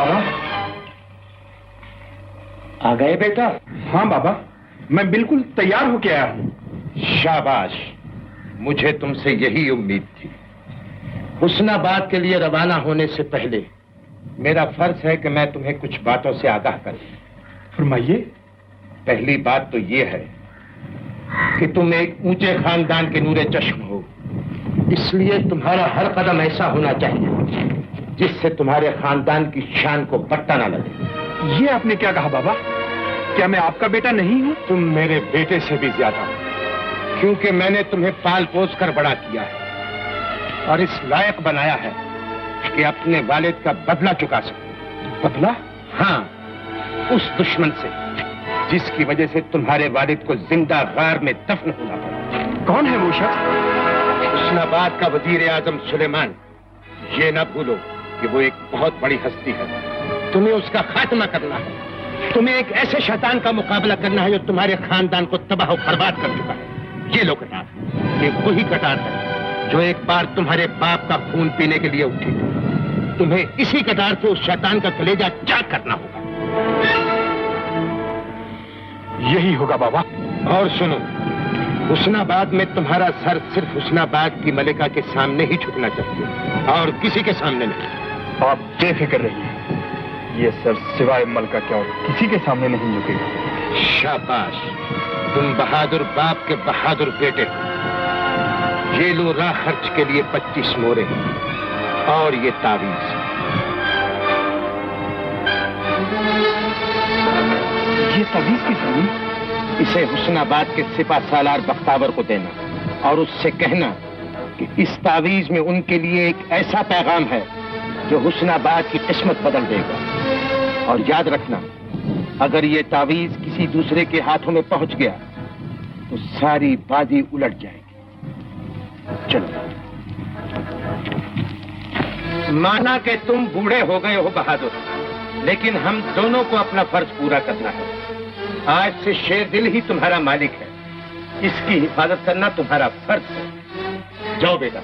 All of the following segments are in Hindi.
बाबा आ गए बेटा? हाँ बाबा, मैं बिल्कुल तैयार होके आया हूँ। शाबाश, मुझे तुमसे यही उम्मीद थी। हुस्नाबाद के लिए रवाना होने से पहले मेरा फर्ज है कि मैं तुम्हें कुछ बातों से आगाह करूं। फरमाइए। पहली बात तो ये है कि तुम एक ऊंचे खानदान के नूरे चश्म हो, इसलिए तुम्हारा हर कदम ऐसा होना चाहिए जिससे तुम्हारे खानदान की शान को पट्टा ना लगे। ये आपने क्या कहा बाबा? क्या मैं आपका बेटा नहीं हूँ? तुम मेरे बेटे से भी ज्यादा हो, क्योंकि मैंने तुम्हें पाल पोस कर बड़ा किया है और इस लायक बनाया है कि अपने वालिद का बदला चुका सको। बदला? हाँ, उस दुश्मन से जिसकी वजह से तुम्हारे वालिद को जिंदा गार में दफन होना पड़ा। कौन है वो शख्स? हुस्नाबाद का वजीर आजम सुलेमान। ये ना भूलो कि वो एक बहुत बड़ी हस्ती है। तुम्हें उसका खात्मा करना है। तुम्हें एक ऐसे शैतान का मुकाबला करना है जो तुम्हारे खानदान को तबाह और बर्बाद कर चुका है। ये लो कटार, ये वही कटार है जो एक बार तुम्हारे बाप का खून पीने के लिए उठी। तुम्हें इसी कटार से उस शैतान का कलेजा चाक करना होगा। यही होगा बाबा। और सुनो, हुस्नाबाद में तुम्हारा सर सिर्फ हुस्नाबाद की मलिका के सामने ही झुकना चाहिए और किसी के सामने नहीं। आप बेफिक्र रहिए, ये सर सिवाय मलका क्या और किसी के सामने नहीं झुकेगा। शाबाश, तुम बहादुर बाप के बहादुर बेटे हो। ये लो राह खर्च के लिए 25 मोहरे और ये तावीज। ये तावीज की तावीज? इसे हुस्नाबाद के सिपा सालार बख्तावर को देना और उससे कहना कि इस तावीज में उनके लिए एक ऐसा पैगाम है जो हुस्नाबाद की किस्मत बदल देगा। और याद रखना, अगर ये तावीज किसी दूसरे के हाथों में पहुंच गया तो सारी बाजी उलट जाएगी। चलो। माना कि तुम बूढ़े हो गए हो बहादुर, लेकिन हम दोनों को अपना फर्ज पूरा करना है। आज से शेर दिल ही तुम्हारा मालिक है, इसकी हिफाजत करना तुम्हारा फर्ज है। जाओ बेटा।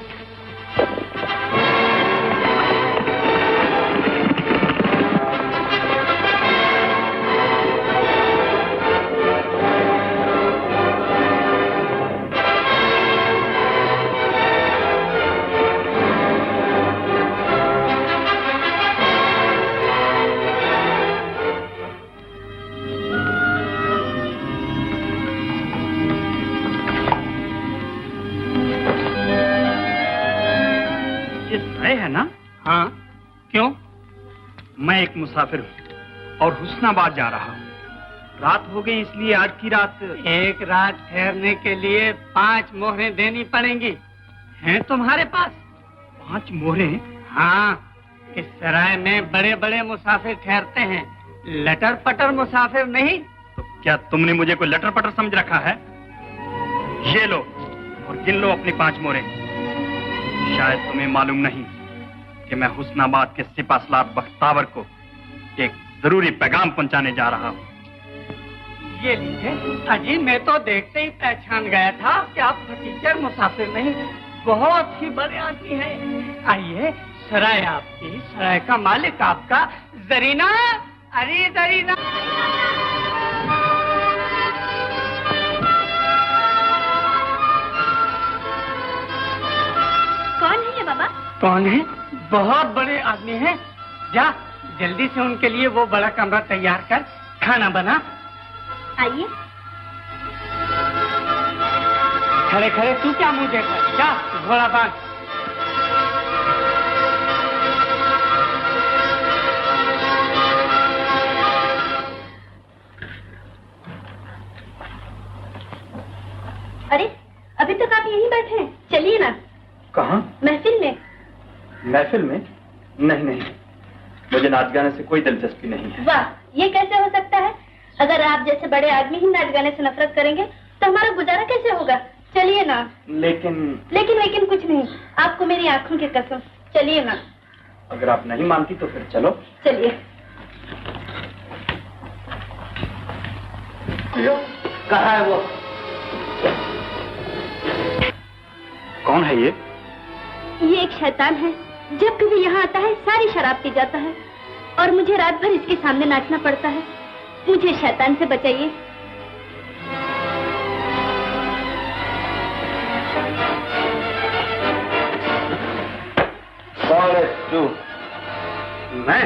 है ना? हाँ, क्यों? मैं एक मुसाफिर हूँ और हुस्नाबाद जा रहा हूँ। रात हो गई, इसलिए आज की रात एक रात ठहरने के लिए 5 मोहरें देनी पड़ेंगी। हैं तुम्हारे पास? 5 मोहरें? हाँ, इस सराय में बड़े बड़े मुसाफिर ठहरते हैं, लटर पटर मुसाफिर नहीं। तो क्या तुमने मुझे कोई लटर पटर समझ रखा है? ये लो और गिन लो अपनी 5 मोहरें। शायद तुम्हें मालूम नहीं कि मैं हुस्नाबाद के सिपहसालार बख्तावर को एक जरूरी पैगाम पहुंचाने जा रहा हूँ। ये लीजिए। अजी, मैं तो देखते ही पहचान गया था कि आप फटीचर मुसाफिर नहीं, बहुत ही बड़े आदमी हैं। आइए, सराय आपकी, सराय का मालिक आपका, जरीना। अरे जरीना, कौन है ये बाबा? कौन है? बहुत बड़े आदमी हैं। जा जल्दी से उनके लिए वो बड़ा कमरा तैयार कर, खाना बना। आइए। खड़े खड़े तू क्या मुंह देख रहा? जा घोड़ा बांध। अरे, अभी तक आप यहीं बैठे हैं, चलिए ना। कहाँ? महफिल में। महफिल में? नहीं नहीं, मुझे नाच गाने से कोई दिलचस्पी नहीं है। वाह, ये कैसे हो सकता है? अगर आप जैसे बड़े आदमी ही नाच गाने से नफरत करेंगे तो हमारा गुजारा कैसे होगा? चलिए ना। लेकिन कुछ नहीं, आपको मेरी आंखों की कसम। चलिए ना। अगर आप नहीं मानती तो फिर चलो। चलिए। कहाँ है वो? कौन है ये? ये एक शैतान है, जब कभी यहाँ आता है सारी शराब पी जाता है। और मुझे रात भर इसके सामने नाचना पड़ता है। मुझे शैतान से बचाइए। कौन है तू? मैं?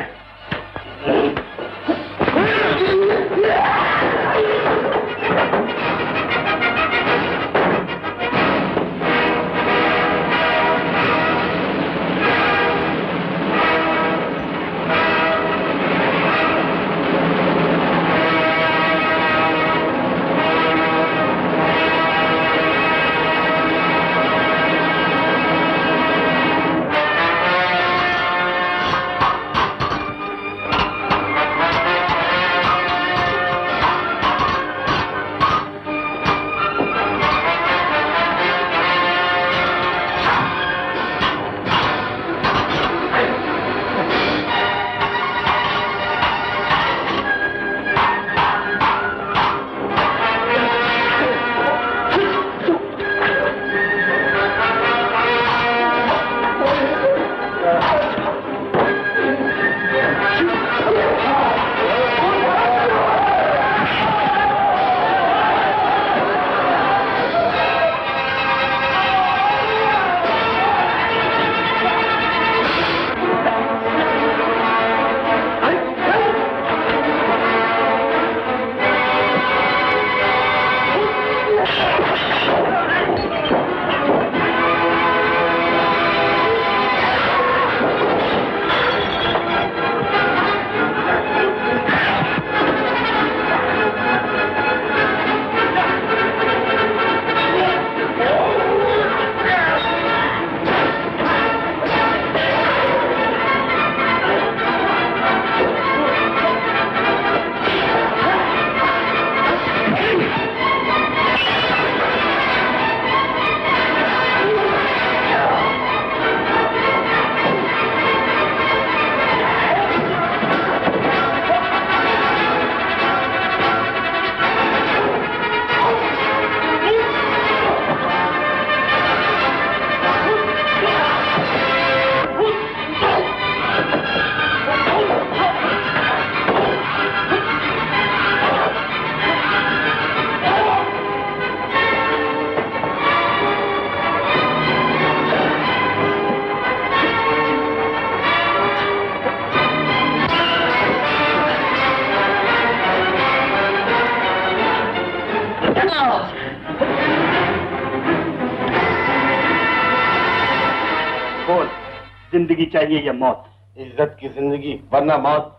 जिंदगी चाहिए या मौत? इज्जत की जिंदगी वरना मौत।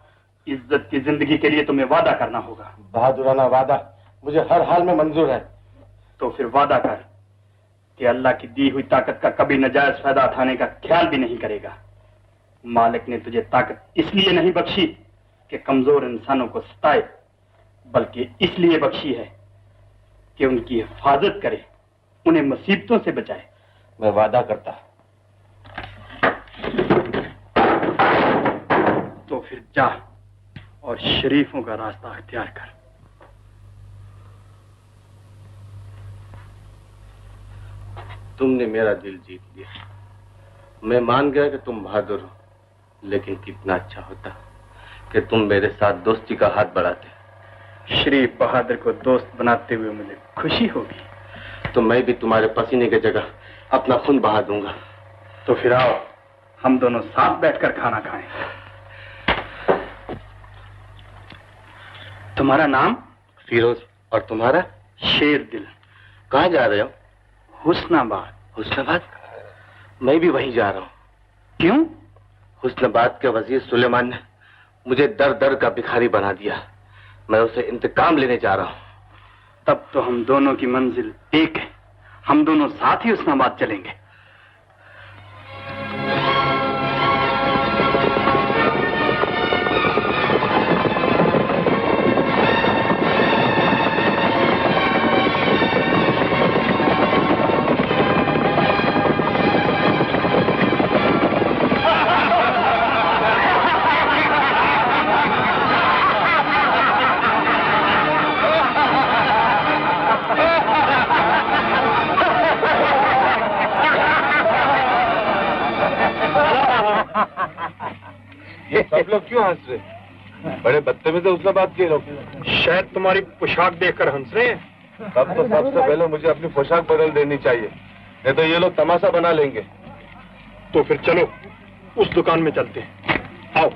इज्जत की जिंदगी के लिए तुम्हें वादा करना होगा। बहादुराना वादा मुझे हर हाल में मंजूर है। तो फिर वादा कर कि अल्लाह की दी हुई ताकत का कभी नाजायज फायदा उठाने का ख्याल भी नहीं करेगा। मालिक ने तुझे ताकत इसलिए नहीं बख्शी कि कमजोर इंसानों को सताए, बल्कि इसलिए बख्शी है कि उनकी हिफाजत करे, उन्हें मुसीबतों से बचाए। मैं वादा करता। तो फिर जा और शरीफों का रास्ता अख्तियार कर। तुमने मेरा दिल जीत लिया। मैं मान गया कि तुम बहादुर हो, लेकिन कितना अच्छा होता कि तुम मेरे साथ दोस्ती का हाथ बढ़ाते। शरीफ बहादुर को दोस्त बनाते हुए मुझे खुशी होगी। तो मैं भी तुम्हारे पसीने की जगह अपना खून बहा दूंगा। तो फिर आओ, हम दोनों साथ बैठकर खाना खाएं। तुम्हारा नाम? फिरोज। और तुम्हारा? शेर दिल। कहाँ जा रहे हो? हुस्नाबाद। हुस्नाबाद? मैं भी वहीं जा रहा हूँ। क्यों? हुस्नाबाद के वजीर सुलेमान ने मुझे दर दर का भिखारी बना दिया। मैं उसे इंतकाम लेने जा रहा हूँ। तब तो हम दोनों की मंजिल एक है। हम दोनों साथ ही हुस्नाबाद चलेंगे। लोग क्यों हंस रहे? बड़े बदतमीज उसने बात की लोग। शायद तुम्हारी पोशाक देखकर हंस रहे हैं। तब तो सबसे पहले मुझे अपनी पोशाक बदल देनी चाहिए, नहीं तो ये लोग तमाशा बना लेंगे। तो फिर चलो उस दुकान में चलते हैं। आओ।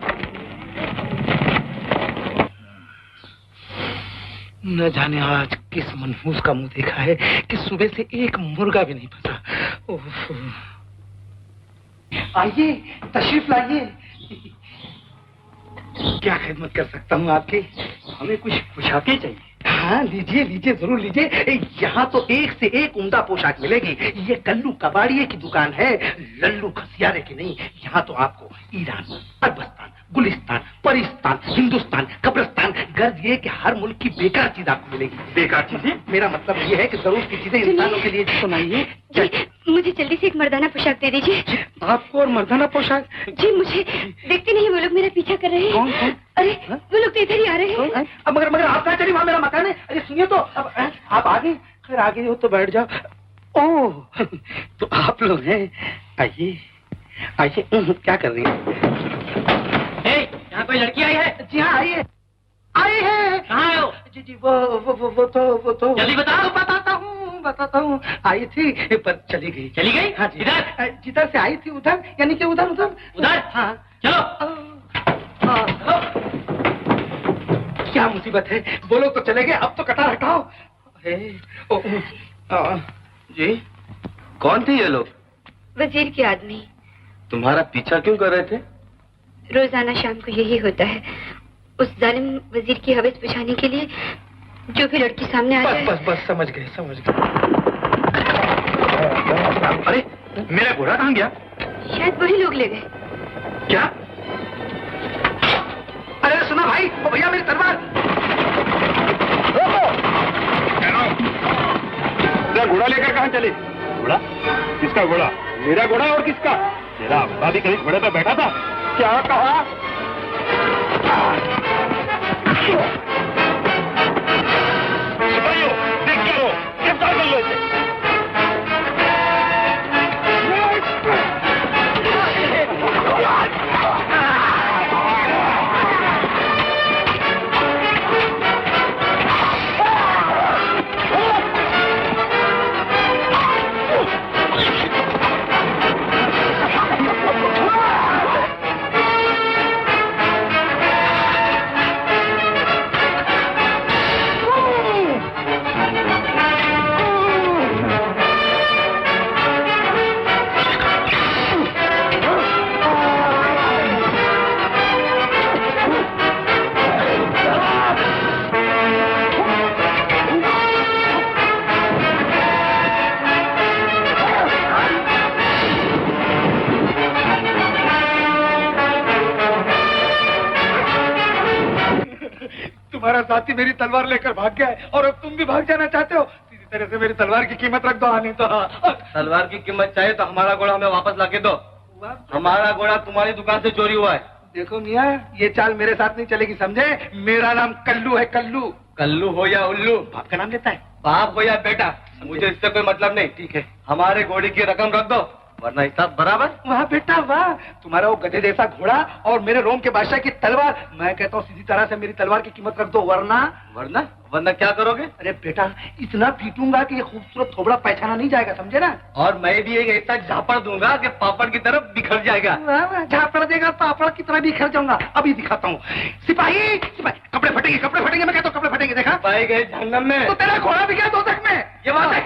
न जाने आज किस मनहूस का मुंह देखा है कि सुबह से एक मुर्गा भी नहीं फंसा। आइए, तशरीफ लाइए। क्या खिदमत कर सकता हूँ आपकी? हमें कुछ पोशाकें चाहिए। हाँ, लीजिए लीजिए, जरूर लीजिए। यहाँ तो एक से एक उम्दा पोशाक मिलेगी। ये कल्लू कबाड़िए की दुकान है, लल्लू खसियारे की नहीं। यहाँ तो आपको ईरान, अरबस्तान, गुलिस्तान, परिस्तान, हिंदुस्तान, कब्रिस्तान, गर्ज ये कि हर मुल्क की बेकार चीज आपको मिलेगी। बेकार चीजें? मेरा मतलब ये है कि जरूर की चीजें इंसानों के लिए। सुनाइए। मुझे जल्दी से एक मर्दाना पोशाक दे दीजिए। आपको और मर्दाना पोशाक? जी, मुझे देखते नहीं, वो लोग मेरा पीछा कर रहे हैं। कौन? अरे वो लोग तो इधर ही आ रहे हैं। अब मगर आप कहाँ चली? वहाँ मेरा मकान है। अरे सुनिए तो, अब आप आगे, खैर आगे हो तो बैठ जाओ। ओह, तो आप लोग हैं। आइए आइए। क्या कर रही है? यहाँ कोई लड़की आई है? जी हाँ, आइए। आई है। कहाँ है वो? जी जी, वो तो जल्दी बताओ। बताता हूँ। आई थी पर चली गई। चली गई? हाँ जी। इधर? जिधर से आई थी उधर, यानी कि उधर। हाँ चलो। क्या मुसीबत है? बोलो तो चले गए, अब तो कटार हटाओ। जी, कौन थे ये लोग? वजीर के आदमी। तुम्हारा पीछा क्यों कर रहे थे? रोजाना शाम को यही होता है, उस जालिम वजीर की हवस बुझाने के लिए जो भी लड़की सामने आ जाए। बस समझ गए। अरे मेरा घोड़ा कहाँ गया? शायद वही लोग ले गए। क्या? अरे सुना भाई, ओ भैया मेरी तलवार। घोड़ा लेकर कहाँ चले? घोड़ा? किसका घोड़ा? मेरा घोड़ा और किसका? तेरा अब्बा भी कहीं घोड़े पे बैठा था? क्या कहा? सिपाहियों, देख क्या हो, गिरफ्तार कर लो इसे। तुम्हारा साथी मेरी तलवार लेकर भाग गया है और अब तुम भी भाग जाना चाहते हो। इसी तरह से मेरी तलवार की कीमत रख दो। नहीं तो तलवार की कीमत चाहिए तो हमारा घोड़ा हमें वापस लाके दो। हमारा घोड़ा तुम्हारी दुकान से चोरी हुआ है। देखो मियाँ, ये चाल मेरे साथ नहीं चलेगी, समझे? मेरा नाम कल्लू है, कल्लू। कल्लू हो या उल्लू, बाप का नाम लेता है। बाप हो या बेटा, मुझे इससे कोई मतलब नहीं। ठीक है, हमारे घोड़े की रकम रख दो, वरना हिसाब बराबर। वाह बेटा वाह, तुम्हारा वो गधे जैसा घोड़ा और मेरे रोम के बादशाह की तलवार। मैं कहता हूँ सीधी तरह से मेरी तलवार की कीमत रख दो, वरना वरना क्या करोगे? अरे बेटा, इतना पीटूंगा कि ये खूबसूरत थोबड़ा पहचाना नहीं जाएगा, समझे ना? और मैं भी एक ऐसा झापड़ दूंगा कि पापड़ की तरफ बिखर जाएगा। झापड़ देगा, पापड़ की तरह बिखर जाऊंगा। अभी दिखाता हूँ। सिपाही, कपड़े फटेंगे, मैं कहता हूँ कपड़े फटेंगे। देखा? पाए गए जहन्नम में। तो तेरा घोड़ा भी गया दोजख में। ये बात है।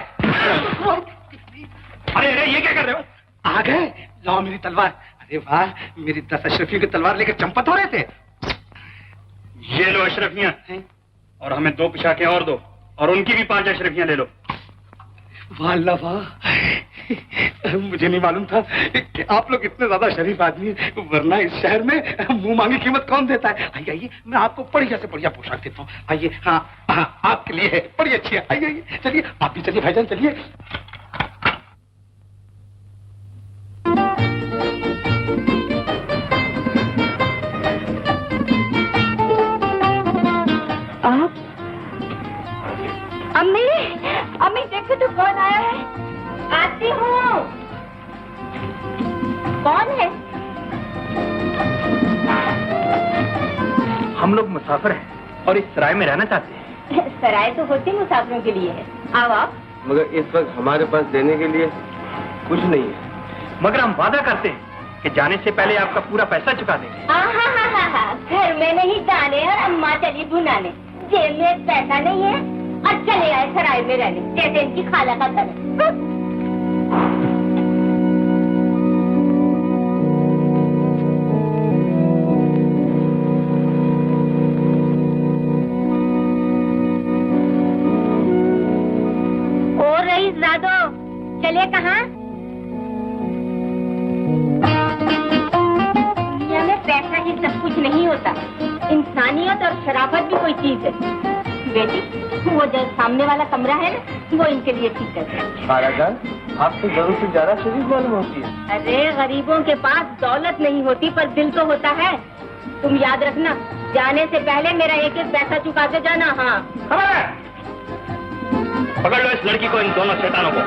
अरे ये क्या कर रहे हो? आ गए, लाओ मेरी तलवार। अरे वाह, मेरी 10 अशरफियों की तलवार लेकर चंपत हो रहे थे। ये लो अशरफियां, और हमें 2 पोशाकें और दो, और उनकी भी 5 अशरफियां ले लो। वाह अल्लाह वाह, मुझे नहीं मालूम था कि आप लोग इतने ज्यादा शरीफ आदमी हैं, वरना इस शहर में मुंह मांगी कीमत कौन देता है। आइए आइए, मैं आपको बढ़िया से बढ़िया पोशाक देता हूँ। आइए। हाँ, आपके लिए है, बड़ी अच्छी है। आइए आइए, चलिए आप भी चलिए भाईजान, चलिए। अम्मी देखो तो कौन आया है। आती हूँ। कौन है? हम लोग मुसाफिर हैं और इस सराय में रहना चाहते हैं। सराय तो होती मुसाफिरों के लिए है। आओ आप। मगर इस वक्त हमारे पास देने के लिए कुछ नहीं है। मगर हम वादा करते हैं कि जाने से पहले आपका पूरा पैसा चुका देंगे। घर में नहीं दाने और अम्मा चली भुनाने, जेब में पैसा नहीं है और चले आए सराय में रहने, जैसे इनकी खाला का घर है। और रईस दादो चले कहाँ? दुनिया में पैसा ही सब कुछ नहीं होता, इंसानियत और शराफत भी कोई चीज है। बेटी, वो जो सामने वाला कमरा है ना, वो इनके लिए ठीक है। खालाजान, आप तो जरूर से ज्यादा शरीफ मालूम होती है। अरे गरीबों के पास दौलत नहीं होती पर दिल तो होता है। तुम याद रखना, जाने से पहले मेरा एक एक पैसा चुका के जाना। हाँ, खबर है? पकड़ लो इस लड़की को, इन दोनों शैतानों को।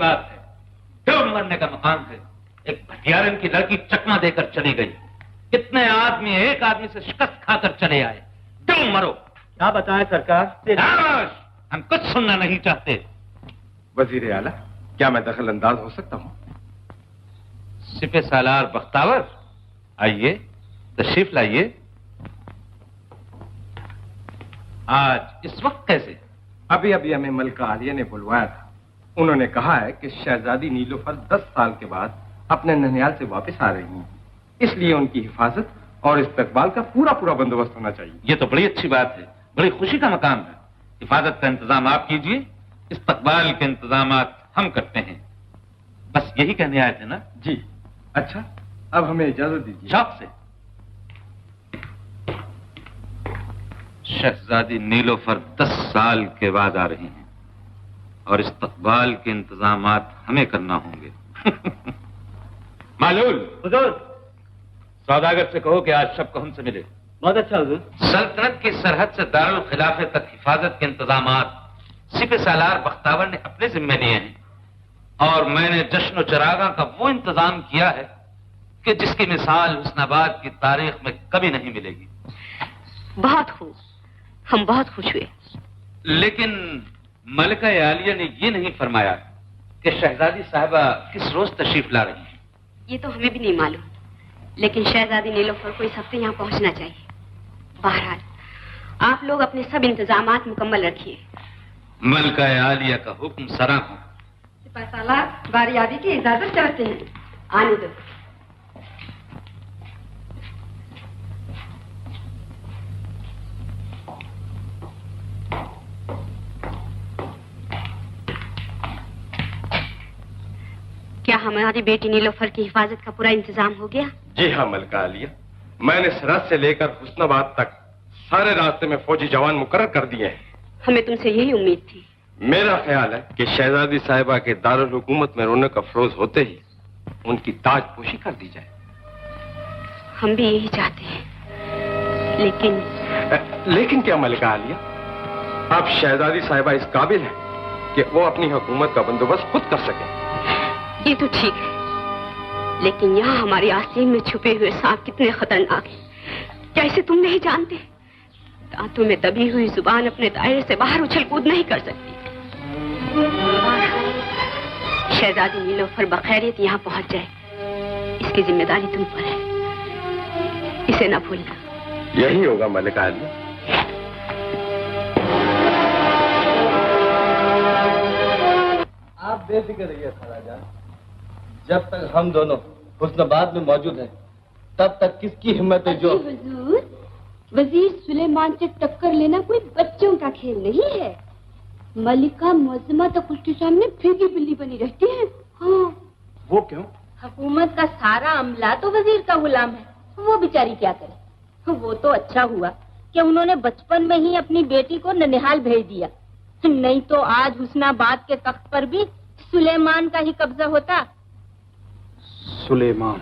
बात है, क्यों मरने का मकाम है। एक भटियारन की लड़की चकमा देकर चली गई, कितने आदमी एक आदमी से शिकस्त खाकर चले आए, क्यों मरो। क्या बताएं सरकार। हम कुछ सुनना नहीं चाहते। वजीर आला, क्या मैं दखल अंदाज हो सकता हूँ? सिपे सालार बख्तावर, आइए, तशरीफ लाइए। आज इस वक्त कैसे? अभी अभी हमें मलका आलिया ने बुलवाया था। उन्होंने कहा है कि शहजादी नीलोफर 10 साल के बाद अपने ननिहाल से वापस आ रही हैं, इसलिए उनकी हिफाजत और इस्तकबाल का पूरा पूरा बंदोबस्त होना चाहिए। ये तो बड़ी अच्छी बात है, बड़ी खुशी का मकाम है। हिफाजत का इंतजाम आप कीजिए, इस्तकबाल के इंतजाम हम करते हैं। बस यही कहने आए थे ना? जी। अच्छा, अब हमें इजाजत दीजिए। शौक से। शहजादी नीलोफर 10 साल के बाद आ रही हैं और इस्तकबाल के इंतजाम हमें करना होंगे। मालूल, हुजूर। सौदागर से कहो कि आज शब को हमसे मिले। बहुत अच्छा हुजूर। सल्तनत की सरहद से दारुल खिलाफे तक हिफाजत के इंतजाम सिपे सालार बख्तावर ने अपने जिम्मे लिए हैं और मैंने जश्न चरागा का वो इंतजाम किया है कि जिसकी मिसाल हुस्नाबाद की तारीख में कभी नहीं मिलेगी। बहुत खूब, हम बहुत खुश हुए। लेकिन मलिका आलिया ने ये नहीं फरमाया कि शहजादी साहबा किस रोज तशरीफ ला रही हैं। ये तो हमें भी नहीं मालूम, लेकिन शहजादी नीलोफर को इस हफ्ते यहाँ पहुँचना चाहिए। बहरहाल आप लोग अपने सब इंतजामात मुकम्मल रखिए। मलिका आलिया का हुक्म सरा हो। सिपा सालार बारी आदि की इजाजत चाहते हैं, आने दो। क्या हमारी बेटी नीलोफर की हिफाजत का पूरा इंतजाम हो गया? जी हाँ मलका आलिया, मैंने सरहद से लेकर हुस्नाबाद तक सारे रास्ते में फौजी जवान मुकर्रर कर दिए हैं। हमें तुमसे यही उम्मीद थी। मेरा ख्याल है कि शहजादी साहिबा के दारुल हुकूमत में रौनक अफरोज होते ही उनकी ताजपोशी कर दी जाए। हम भी यही चाहते हैं, लेकिन क्या मलिका आलिया, अब शहजादी साहिबा इस काबिल है कि वो अपनी हुकूमत का बंदोबस्त खुद कर सके। ये तो ठीक है, लेकिन यहाँ हमारी आस्तीन में छुपे हुए सांप कितने खतरनाक हैं, क्या इसे तुम नहीं जानते? दांतों में दबी हुई जुबान अपने दायरे से बाहर उछल कूद नहीं कर सकती। शहजादी नीलोफर बखैरियत यहाँ पहुँच जाए, इसकी जिम्मेदारी तुम पर है, इसे ना भूलना। यही होगा मलिका आलिया। आप बेफिक्र रहिए खालाजान, जब तक हम दोनों हुस्नाबाद में मौजूद हैं, तब तक किसकी हिम्मत है जो। हुजूर, वजीर सुलेमान से टक्कर लेना कोई बच्चों का खेल नहीं है। मलिका मुअज्जमा तक उसके सामने फीकी बिल्ली बनी रहती है। हाँ। वो क्यों? हुकूमत का सारा अमला तो वजीर का गुलाम है, वो बेचारी क्या करे। वो तो अच्छा हुआ कि उन्होंने बचपन में ही अपनी बेटी को ननिहाल भेज दिया, नहीं तो आज हुस्नाबाद के तख्त पर भी सुलेमान का ही कब्जा होता। सुलेमान?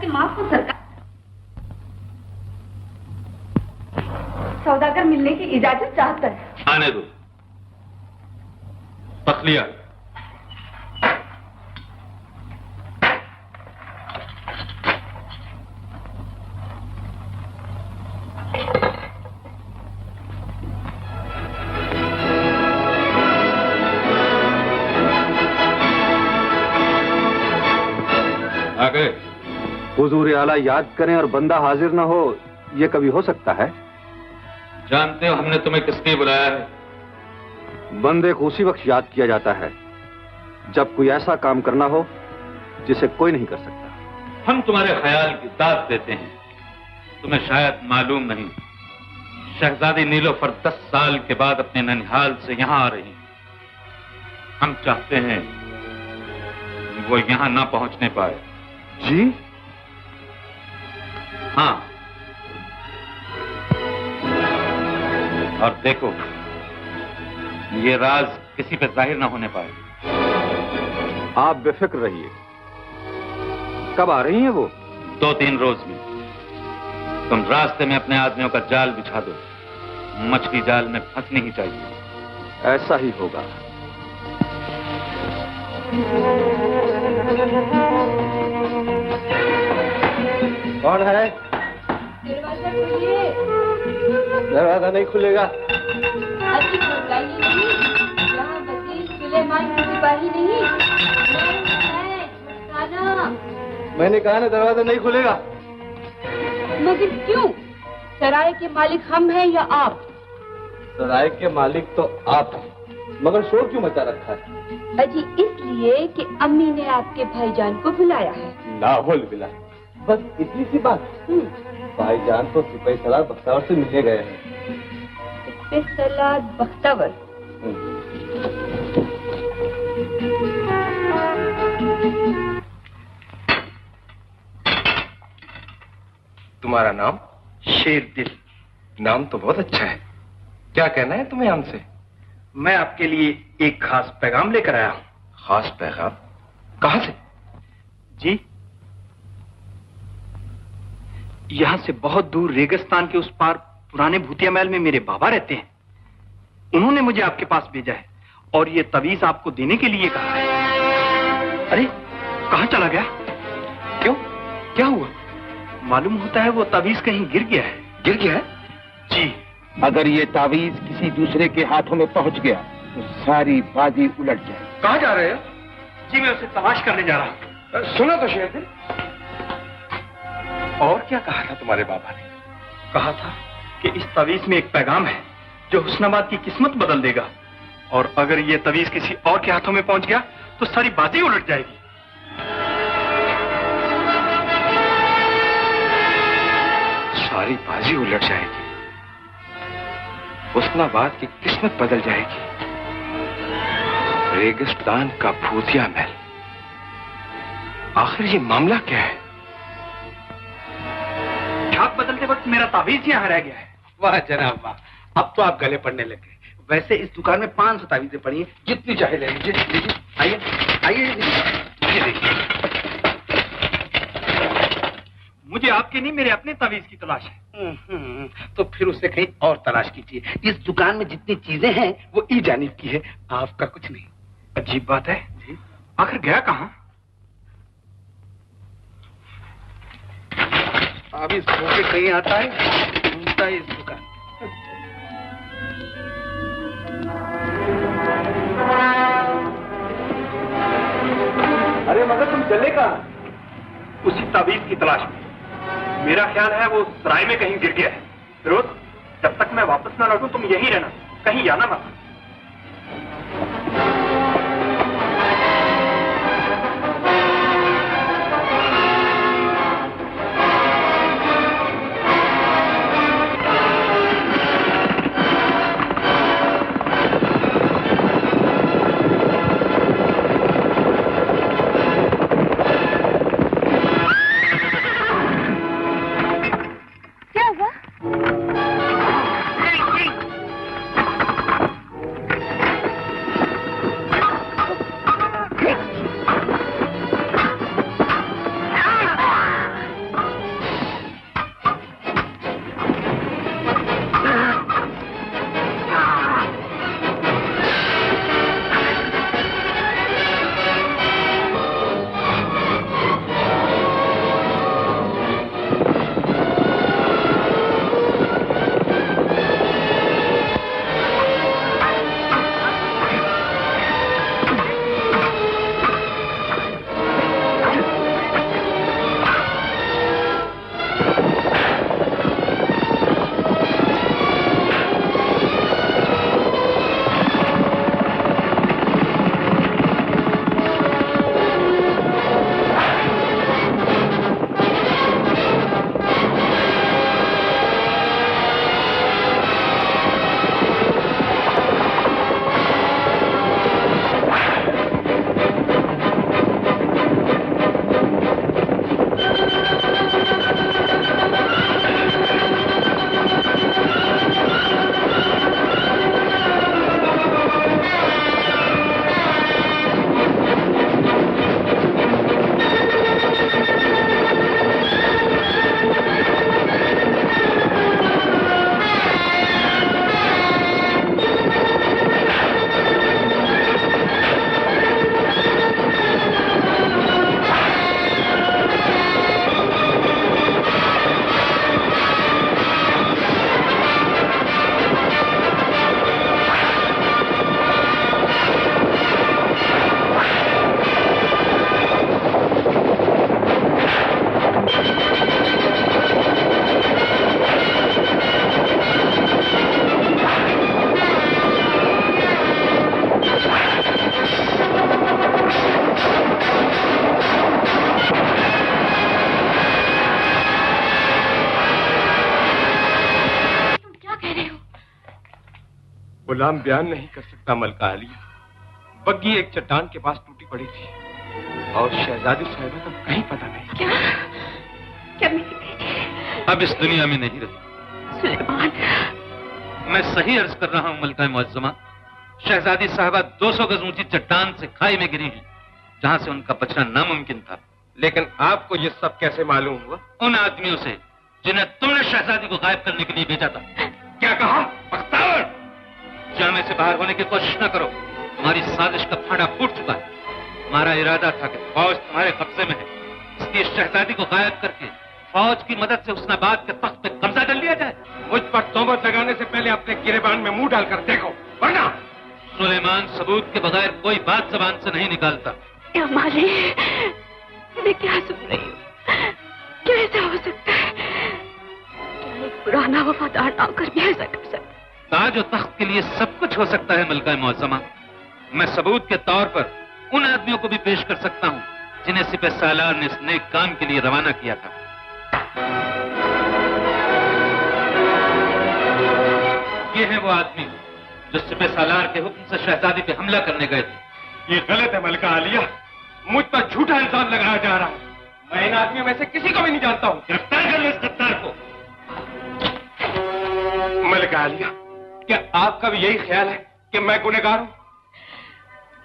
माफ हो सरकार, सौदागर मिलने की इजाजत चाहता है। आने दो। पखलिया। आ गए? हुजूर आला याद करें और बंदा हाजिर न हो, ये कभी हो सकता है? जानते हो हमने तुम्हें किस लिए बुलाया है? बंदे को उसी वक्त याद किया जाता है जब कोई ऐसा काम करना हो जिसे कोई नहीं कर सकता। हम तुम्हारे ख्याल की दाद देते हैं। तुम्हें शायद मालूम नहीं, शहजादी नीलोफर 10 साल के बाद अपने ननिहाल से यहां आ रही। हम चाहते हैं वो यहां ना पहुंचने पाए। जी? हाँ, और देखो ये राज किसी पे जाहिर ना होने पाए। आप बेफिक्र रहिए। कब आ रही हैं वो? 2-3 रोज में तुम रास्ते में अपने आदमियों का जाल बिछा दो। मछली जाल में फंसनी ही चाहिए। ऐसा ही होगा। कौन है? दरवाजा खोलिए। दरवाजा नहीं खुलेगा। अभी घबराइए नहीं, यहाँ वजीर सुलेमान की सिपाही नहीं, मैंने कहा ना दरवाजा नहीं खुलेगा। मगर क्यों? सराय के मालिक हम हैं या आप? सराय के मालिक तो आप हैं, मगर शोर क्यों मचा रखा है? अजी इसलिए कि अम्मी ने आपके भाईजान को बुलाया है। लाहौल बिला, बस इतनी सी बात। भाईजान तो सिपाही सलार बख्तावर से मिलने गए हैं। सिपाही सलार बख्तावर? तुम्हारा नाम? शेर दिल। नाम तो बहुत अच्छा है। क्या कहना है तुम्हें हमसे? मैं आपके लिए एक खास पैगाम लेकर आया हूँ। खास पैगाम? कहाँ से? जी, यहाँ से बहुत दूर रेगिस्तान के उस पार पुराने भूतिया महल में मेरे बाबा रहते हैं। उन्होंने मुझे आपके पास भेजा है और ये तवीज आपको देने के लिए कहा है। अरे कहाँ चला गया? क्यों, क्या हुआ? मालूम होता है वो तवीज कहीं गिर गया है। गिर गया है? जी। अगर ये तावीज किसी दूसरे के हाथों में पहुंच गया तो सारी बाजी उलट जाए। कहाँ जा रहे हो? जी मैं उसे तलाश करने जा रहा हूँ। सुनो तो शेर दिल, और क्या कहा था तुम्हारे बाबा ने? कहा था कि इस तवीज में एक पैगाम है जो हुस्नाबाद की किस्मत बदल देगा, और अगर ये तवीज किसी और के हाथों में पहुंच गया तो सारी बातें उलट जाएगी। सारी बाजी उलट जाएगी, हुस्नाबाद की किस्मत बदल जाएगी। रेगिस्तान का भूतिया महल, आखिर ये मामला क्या है? झाग बदलते वक्त मेरा तावीज यहाँ रह गया है। वाह जनाब वाह, अब तो आप गले पड़ने लगे। वैसे इस दुकान में 500 तावीजें पड़ी हैं, जितनी चाहे ले लीजिए। लीजिए, आइए आइए, ये देखिए। मुझे आपके नहीं, मेरे अपने तावीज की तलाश है। तो फिर उसे कहीं और तलाश कीजिए। इस दुकान में जितनी चीजें हैं वो ई जानिब की है, आपका कुछ नहीं। अजीब बात है जी, आखिर गया कहाँ? अभी सो के कहीं आता है, घूमता है इस दुकान। अरे मगर तुम चले कहाँ? उसी तावीज की तलाश में। मेरा ख्याल है वो सराय में कहीं गिर गया है। फिरोज, जब तक मैं वापस ना लौटूं तुम यहीं रहना, कहीं आना मत। गुलाम बयान नहीं कर सकता मलका आलिया। बग्गी एक चट्टान के पास टूटी पड़ी थी और शहजादी साहिबा का कहीं पता नहीं। क्या मेरी बेटी अब इस दुनिया में नहीं रही। सुलेमान, मैं सही अर्ज कर रहा हूँ मलका मुअज्जमा। शहजादी साहिबा 200 गज ऊंची चट्टान से खाई में गिरी हैं, जहां से उनका बचना नामुमकिन था। लेकिन आपको ये सब कैसे मालूम हुआ? उन आदमियों से जिन्हें तुमने शहजादी को गायब करने के लिए भेजा था। क्या कहा? बख्तावर, जामे से बाहर होने की कोशिश न करो। तुम्हारी साजिश का फाड़ा फूट चुका है। हमारा इरादा था कि फौज तुम्हारे कब्जे में है, इसलिए शहजादी को गायब करके फौज की मदद से हुस्नाबाद के तख्त पे कब्जा कर लिया जाए। मुझ पर तोहमत लगाने से पहले अपने गिरेबान में मुंह डालकर देखो, वरना। सुलेमान सबूत के बगैर कोई बात जबान से नहीं निकालता। या मालिक, मैं क्या सुन रही हूँ? क्या ऐसा हो सकता है? क्या एक पुराना वफादार नौकर भी ऐसा कर सकता है? ताज और तख्त के लिए सब कुछ हो सकता है मलका मुअज्जमा। मैं सबूत के तौर पर उन आदमियों को भी पेश कर सकता हूँ जिन्हें सिपह सालार ने इस नेक काम के लिए रवाना किया था। ये है वो आदमी जो सिपह सालार के हुक्म से शहजादी पे हमला करने गए थे। ये गलत है मलका आलिया, मुझ पर झूठा इल्जाम लगाया जा रहा है। मैं इन आदमियों में से किसी को भी नहीं जानता हूँ। गिरफ्तार कर लो इस गद्दार को। मलका आलिया, क्या आपका भी यही ख्याल है कि मैं गुनहगार हूँ?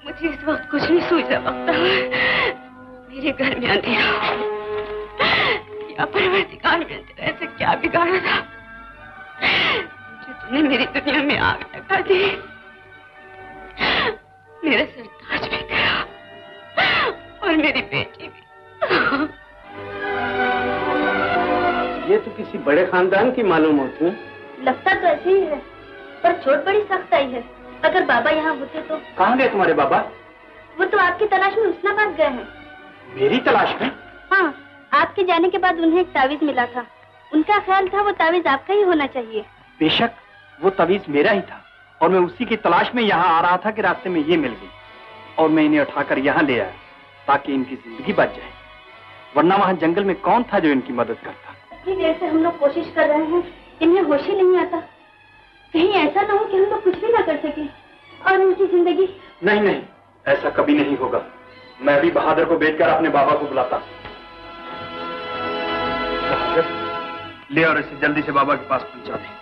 मुझे इस वक्त कुछ नहीं सूझा बख्तावर। मेरे घर में अंधेरा या परवरदिगार ने तेरे से क्या बिगाड़ा था जो तूने मेरी दुनिया में आग लगा दी। मेरा सरताज भी गया और मेरी बेटी भी। ये तो किसी बड़े खानदान की मालूम होती है। लगता तो ऐसे ही है, पर चोट बड़ी सख्त आई है। अगर बाबा यहाँ होते तो। कहाँ गए तुम्हारे बाबा? वो तो आपकी तलाश में हुस्नाबाद गए हैं। मेरी तलाश में? हाँ, आपके जाने के बाद उन्हें एक तावीज मिला था। उनका ख्याल था वो तावीज आपका ही होना चाहिए। बेशक वो तावीज मेरा ही था और मैं उसी की तलाश में यहाँ आ रहा था कि रास्ते में ये मिल गई और मैं इन्हें उठाकर यहाँ ले आया ताकि इनकी जिंदगी बच जाए, वरना वहाँ जंगल में कौन था जो इनकी मदद करता। इतनी देर से हम लोग कोशिश कर रहे हैं, इन्हें होश ही नहीं आता। कहीं ऐसा ना हो कि हम लोग कुछ भी ना कर सके और उनकी जिंदगी। नहीं नहीं, ऐसा कभी नहीं होगा। मैं अभी बहादुर को भेजकर अपने बाबा को बुलाता। ले और इसे जल्दी से बाबा के पास पहुंचा दे।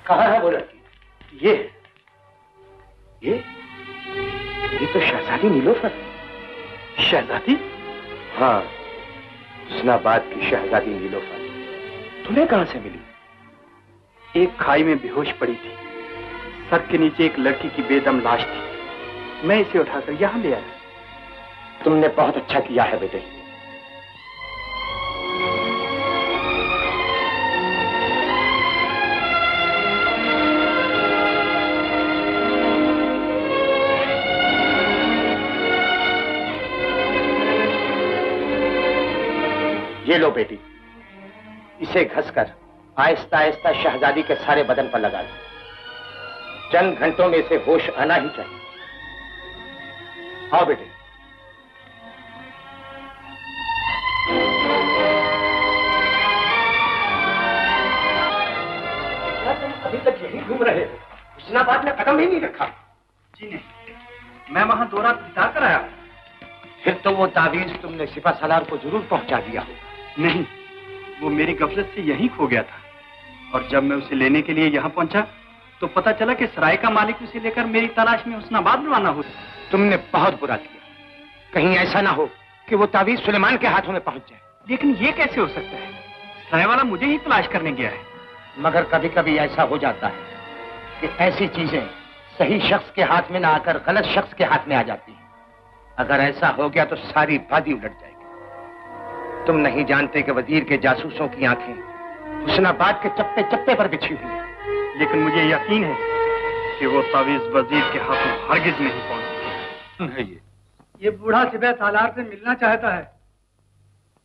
कहाँ है वो लड़की? ये तो शहजादी नीलोफर। शहजादी? हाँ, हुस्नाबाद की शहजादी नीलोफर। तुम्हें कहाँ से मिली? एक खाई में बेहोश पड़ी थी। सर के नीचे एक लड़की की बेदम लाश थी। मैं इसे उठाकर यहाँ ले आया। तुमने बहुत अच्छा किया है बेटे। ये लो बेटी, इसे घसकर आहिस्ता आहिस्ता शहजादी के सारे बदन पर लगा दो। चंद घंटों में इसे होश आना ही चाहिए। आओ बेटे। तुम अभी तक यहीं घूम रहे हो? हुस्नाबाद में कदम ही नहीं रखा? जी नहीं, मैं वहां 2 रात बिता कर आया। फिर तो वो तावीज तुमने सिपा सालार को जरूर पहुंचा दिया। नहीं, वो मेरी गफलत से यहीं खो गया था और जब मैं उसे लेने के लिए यहाँ पहुंचा तो पता चला कि सराय का मालिक उसे लेकर मेरी तलाश में हुस्नाबाद रवाना हो। तुमने बहुत बुरा किया। कहीं ऐसा ना हो कि वो तावीज सुलेमान के हाथों में पहुंच जाए। लेकिन ये कैसे हो सकता है? सराय वाला मुझे ही तलाश करने गया है। मगर कभी कभी ऐसा हो जाता है कि ऐसी चीजें सही शख्स के हाथ में ना आकर गलत शख्स के हाथ में आ जाती हैं। अगर ऐसा हो गया तो सारी वादी उलट जाएगी। तुम नहीं जानते कि वजीर के जासूसों की आंखें हुस्नाबाद के चप्पे चप्पे पर बिछी हुई हैं। लेकिन मुझे यकीन है कि वो तावीज वजीर के हाथों हरगिज नहीं पहुंचेगी। ये बूढ़ा सिपह सालार से मिलना चाहता है।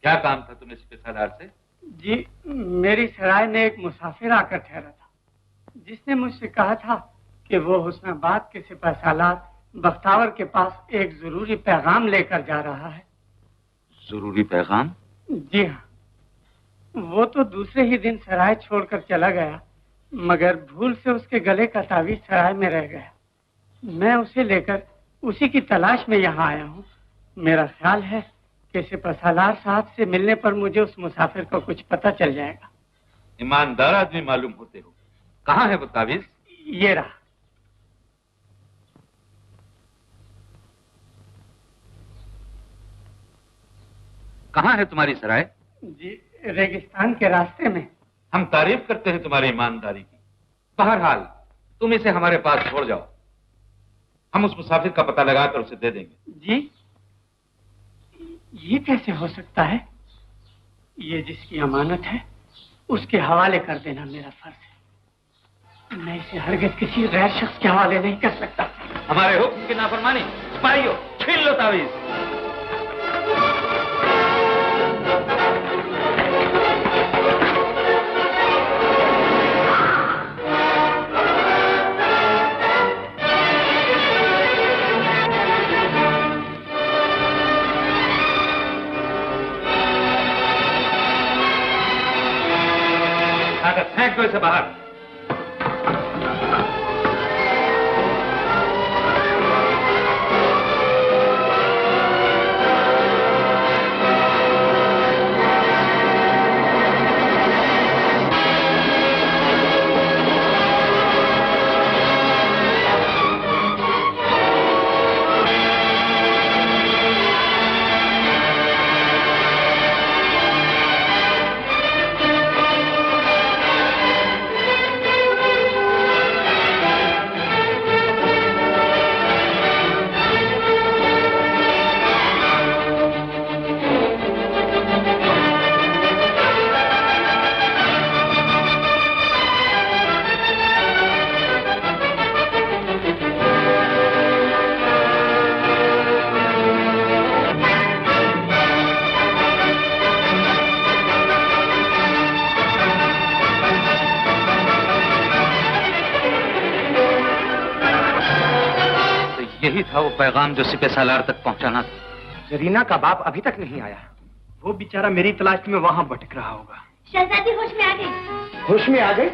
क्या काम था तुम्हें सिपह सालार से? जी, मेरी सराय में एक मुसाफिर आकर ठहरा था, जिसने मुझसे कहा था कि वो हुस्नाबाद के सिपह सालार बख्तावर के पास एक जरूरी पैगाम लेकर जा रहा है। जरूरी पैगाम? जी हाँ, वो तो दूसरे ही दिन सराय छोड़कर चला गया, मगर भूल से उसके गले का तावीज सराय में रह गया। मैं उसे लेकर उसी की तलाश में यहाँ आया हूँ। मेरा ख्याल है कि सिपह सालार साहब से मिलने पर मुझे उस मुसाफिर का कुछ पता चल जाएगा। ईमानदार आदमी मालूम होते हो। कहाँ है वो तावीज? ये रहा। कहाँ है तुम्हारी सराय? जी, रेगिस्तान के रास्ते में। हम तारीफ करते हैं तुम्हारी ईमानदारी की। बहरहाल तुम इसे हमारे पास छोड़ जाओ, हम उस मुसाफिर का पता लगाकर उसे दे देंगे। जी, ये कैसे हो सकता है? ये जिसकी अमानत है उसके हवाले कर देना मेरा फर्ज है। मैं इसे हरगिज किसी गैर शख्स के हवाले नहीं कर सकता। हमारे हुक्म की नाफरमानी, सिपाहियों छीन लो तावीज। फेंक दो इसे बाहर। यही था वो पैगाम जो सिपह सालार तक पहुंचाना था। जरीना का बाप अभी तक नहीं आया। वो बेचारा मेरी तलाश में वहां भटक रहा होगा। शहजादी होश में आ गई। होश में आ गई?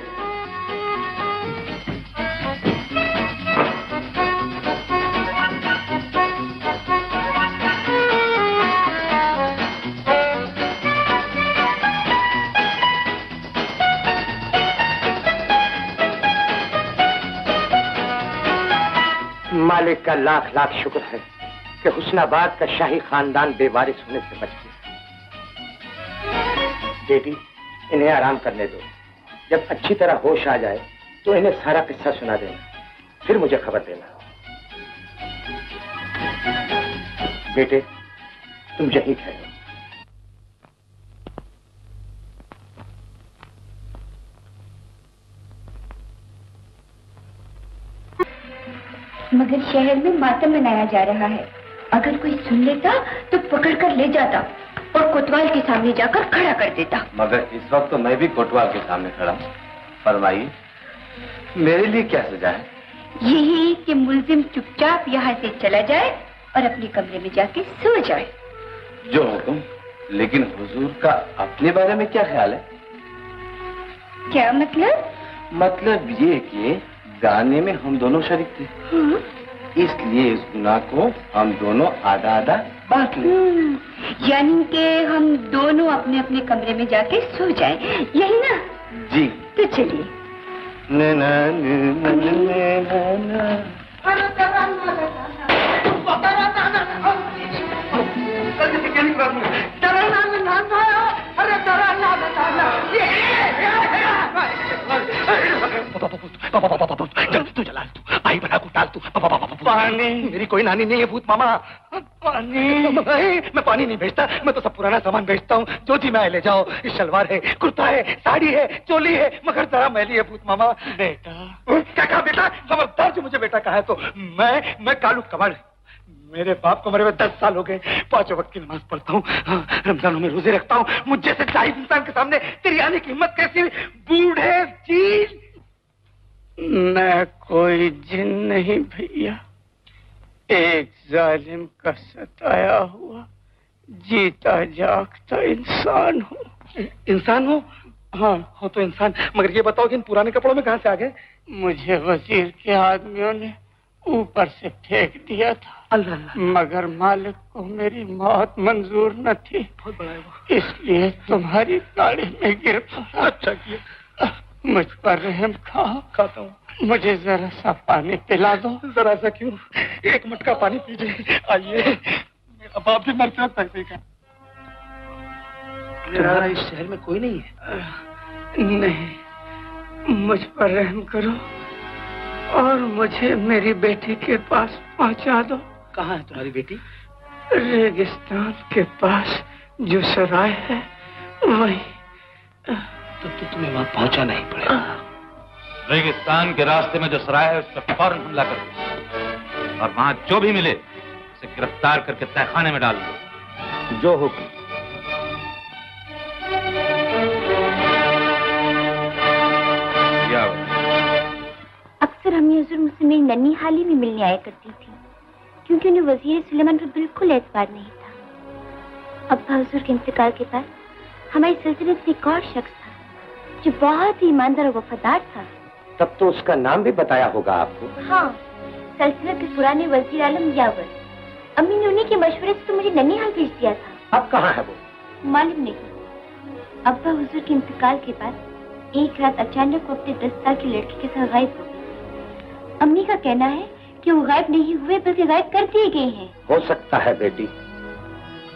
मालिक का लाख लाख शुक्र है कि हुस्नाबाद का शाही खानदान बेवारिस होने से बच गया। बेटी, इन्हें आराम करने दो। जब अच्छी तरह होश आ जाए तो इन्हें सारा किस्सा सुना देना, फिर मुझे खबर देना। बेटे, तुम यहीं ठहरो। मगर शहर में मातम मनाया जा रहा है। अगर कोई सुन लेता तो पकड़कर ले जाता और कोतवाल के सामने जाकर खड़ा कर देता। मगर इस वक्त तो मैं भी कोतवाल के सामने खड़ा हूँ। फरमाइए, मेरे लिए क्या सजा है? यही कि मुल्जिम चुपचाप यहाँ से चला जाए और अपने कमरे में जाके सो जाए। जो हुक्म। लेकिन हुजूर का अपने बारे में क्या ख्याल है? क्या मतलब? मतलब ये कि गाने में हम दोनों शरीक थे, इसलिए इस गुनाह को हम दोनों आधा आधा बांट लें। यानी कि हम दोनों अपने अपने कमरे में जाके सो जाएं, यही ना? जी। तो चलिए। तू जलाल तू, आई बना को टाल तू। पानी, मेरी कोई नानी नहीं है भूत मामा। पानी। नहीं, मैं पानी नहीं बेचता, मैं तो सब पुराना सामान बेचता हूँ। जो जी मैं ले जाओ। शलवार है, कुर्ता है, साड़ी है, चोली है, मगर जरा मैली है भूत मामा। बेटा क्या कहा बेटा? खबरदार जो मुझे बेटा कहा है तो मैं कालू कबाड़। मेरे बाप को मरे हुए 10 साल हो गए। 5 वक्त की नमाज पढ़ता हूँ, रमजानों में रोजे रखता हूँ। मुझ जैसे जाहिल इंसान के सामने तेरी आने की हिम्मत कैसी हुई? बूढ़े चीज। मैं कोई जिन नहीं भैया, एक जालिम का सताया हुआ जीता जागता इंसान हूँ। इंसान हो? हाँ हो तो इंसान, मगर ये बताओ कि इन पुराने कपड़ों में कहाँ से आ गए? मुझे वजीर के आदमियों ने ऊपर से फेंक दिया था। अल्लाह, मगर मालिक को मेरी मौत मंजूर न थी, बहुत बड़ा है वो। इसलिए तुम्हारी गाड़ी में गिर पड़ा। अच्छा किया। मुझ पर रहम खाओ। खाता हूँ। मुझे जरा सा पानी पिला दो। जरा सा क्यों, एक मटका पानी पीजिए। आइए, मेरा बाप भी मरते वक्त ऐसे ही कहा। तुम्हारा इस शहर में कोई नहीं है? नहीं, मुझ पर रहम करो और मुझे मेरी बेटी के पास पहुंचा दो। कहाँ है तुम्हारी बेटी? रेगिस्तान के पास जो सराय है वही। तब तो तुम्हें वहां पहुंचाना ही पड़ेगा। रेगिस्तान के रास्ते में जो सराय है उस पर फौरन हमला कर दो और वहां जो भी मिले उसे गिरफ्तार करके तहखाने में डाल दो। जो हुक्म। अक्सर अम्मी हुजूर मुझसे मेरी नन्ही हाल ही में मिलने आया करती थी, क्योंकि उन्हें वजीर सुलेमान पर बिल्कुल एतबार नहीं था। अब्बा हुजूर के इंतकाल के बाद हमारी सल्तनत में एक और शख्स था जो बहुत ही ईमानदार और वफादार था। तब तो उसका नाम भी बताया होगा आपको। हाँ, सल्तनत के पुराने वजीर आलम यावर। अम्मी ने उन्हीं के मशवरे से तो मुझे नन्हीहाल भेज दिया था। अब कहाँ है वो? मालूम नहीं। अब्बा हुजूर के इंतकाल के बाद एक रात अचानक वो अपने 10 साल की लड़की के साथ गायब हो गए। अम्मी का कहना है कि वो गायब नहीं हुए बल्कि गायब कर दिए गए हैं। हो सकता है बेटी,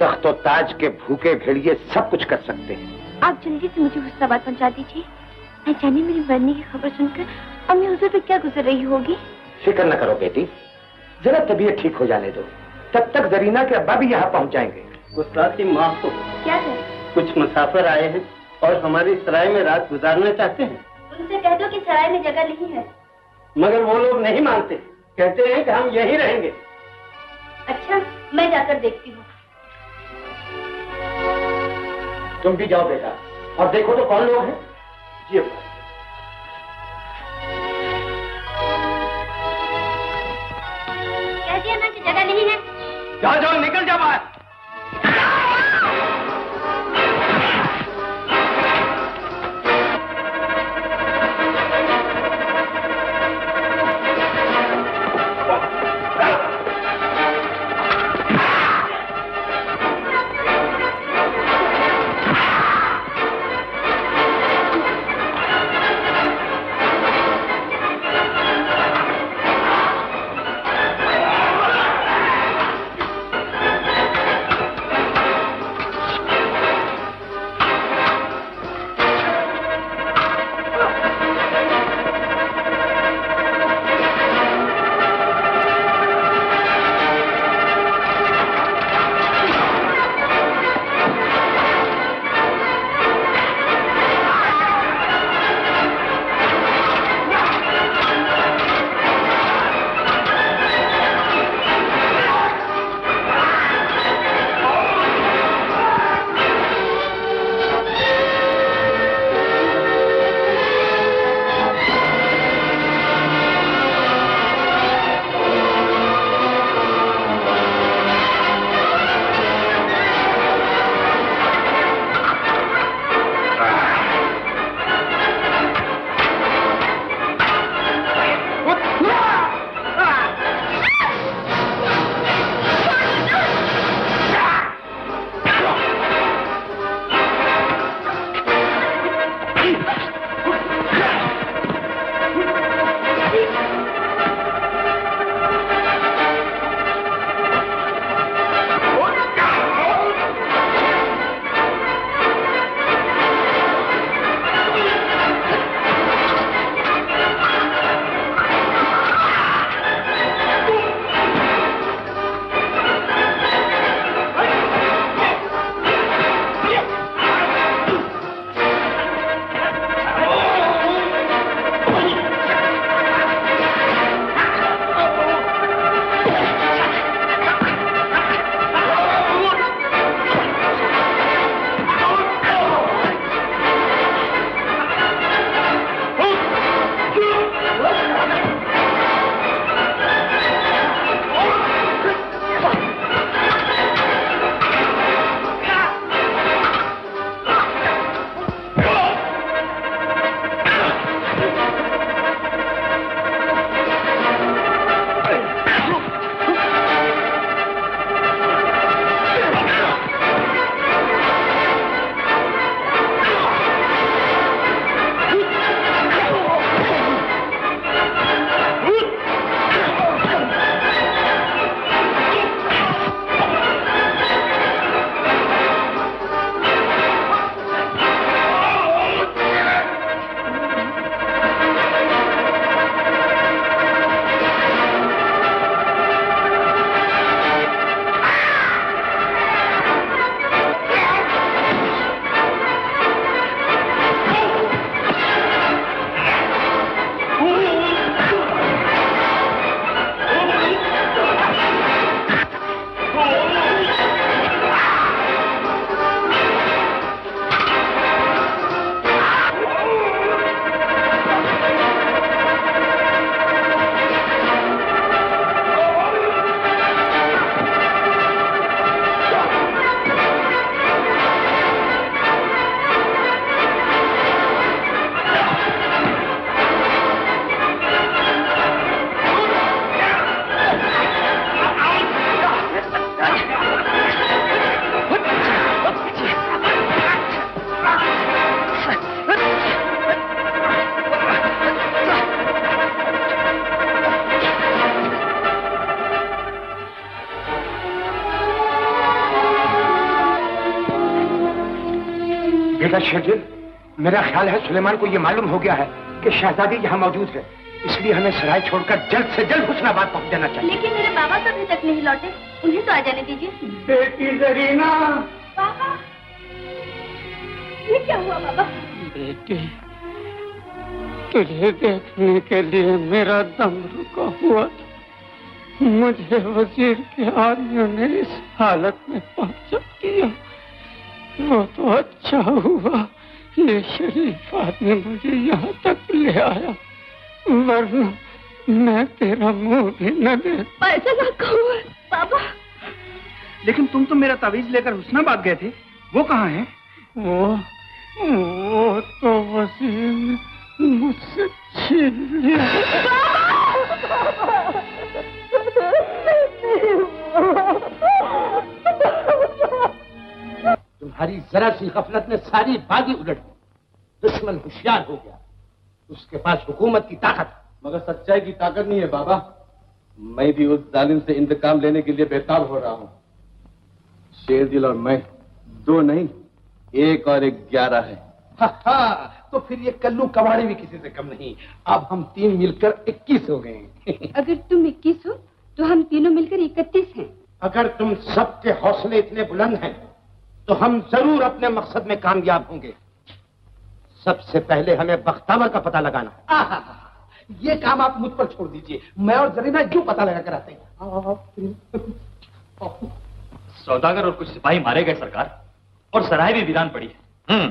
तख्त और ताज के भूखे भेड़िए सब कुछ कर सकते हैं। आप जल्दी से मुझे हुस्नाबाद पहुंचा दीजिए। मैं जाने मेरी मरने की खबर सुनकर अम्मी हुजूर पे क्या गुजर रही होगी। फिक्र न करो बेटी, जरा तबीयत ठीक हो जाने दो, तब तक जरीना के अब्बा भी यहाँ पहुँच जाएंगे। गुस्ताखी माफ हो। क्या है? कुछ मुसाफिर आए हैं और हमारी सराय में रात गुजारना चाहते हैं। उनसे कह दो कि सराय में जगह नहीं है। मगर वो लोग नहीं मानते, कहते हैं कि हम यहीं रहेंगे। अच्छा, मैं जाकर देखती हूँ। तुम भी जाओ बेटा और देखो तो कौन लोग हैं। जी अब्बा। कह दिया ना कि जगह नहीं है। जाओ जाओ, निकल जाओ बाहर। देखिएगा शेरगिल, मेरा ख्याल है सुलेमान को ये मालूम हो गया है कि शहजादी यहाँ मौजूद है, इसलिए हमें सराय छोड़कर जल्द से जल्द हुस्नाबाद पहुँच जाना चाहिए। लेकिन मेरे बाबा तो अभी तक नहीं लौटे, उन्हें तो आ जाने दीजिए। बेटी जरीना। बाबा, ये क्या हुआ बाबा? बेटी, तुझे देखने के लिए मेरा दम रुका हुआ था। मुझे वजीर के आदमियों ने इस हालत में पहुंचा दिया। वो तो अच्छा हुआ ये शरीफ आदमी मुझे यहाँ तक ले आया, वरना मैं तेरा मुंह भी न देख। ऐसा ना कहो बाबा। लेकिन तुम तो मेरा तावीज लेकर हुस्नाबाद गए थे, वो कहाँ है? वो तो वजीर ने मुझसे छीन लिया। तुम्हारी जरा सी गफलत ने सारी बागी उलट दी। दुश्मन होशियार हो गया, उसके पास हुकूमत की ताकत। मगर सच्चाई की ताकत नहीं है बाबा। मैं भी उस जालिम से इंतकाम लेने के लिए बेताब हो रहा हूँ। शेरदिल और मैं 2 नहीं, 1 और 11 है। तो फिर ये कल्लू कबाड़ी भी किसी से कम नहीं। अब हम 3 मिलकर 21 हो गए। अगर तुम 21 हो तो हम तीनों मिलकर 31 हैं। अगर तुम सबके हौसले इतने बुलंद हैं तो हम जरूर अपने मकसद में कामयाब होंगे। सबसे पहले हमें बख्तावर का पता लगाना है। ये काम आप मुझ पर छोड़ दीजिए, मैं और जरीना यूं पता लगा कर आते हैं। सौदागर और कुछ सिपाही मारे गए सरकार, और सराय भी वीरान पड़ी है।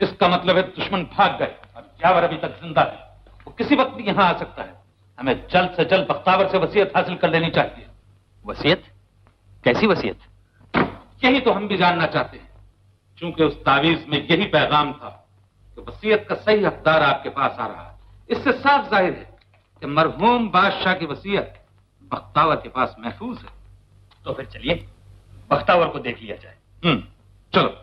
इसका मतलब है दुश्मन भाग गए और जावर अभी तक जिंदा है। वो किसी वक्त भी यहाँ आ सकता है। हमें जल्द से जल्द बख्तावर से वसीयत हासिल कर लेनी चाहिए। वसीयत? कैसी वसीयत? यही तो हम भी जानना चाहते हैं, क्योंकि उस तावीज में यही पैगाम था कि वसीयत का सही हकदार आपके पास आ रहा है। इससे साफ जाहिर है कि मरहूम बादशाह की वसीयत बख्तावर के पास महफूज है। तो फिर चलिए बख्तावर को देख लिया जाए। चलो।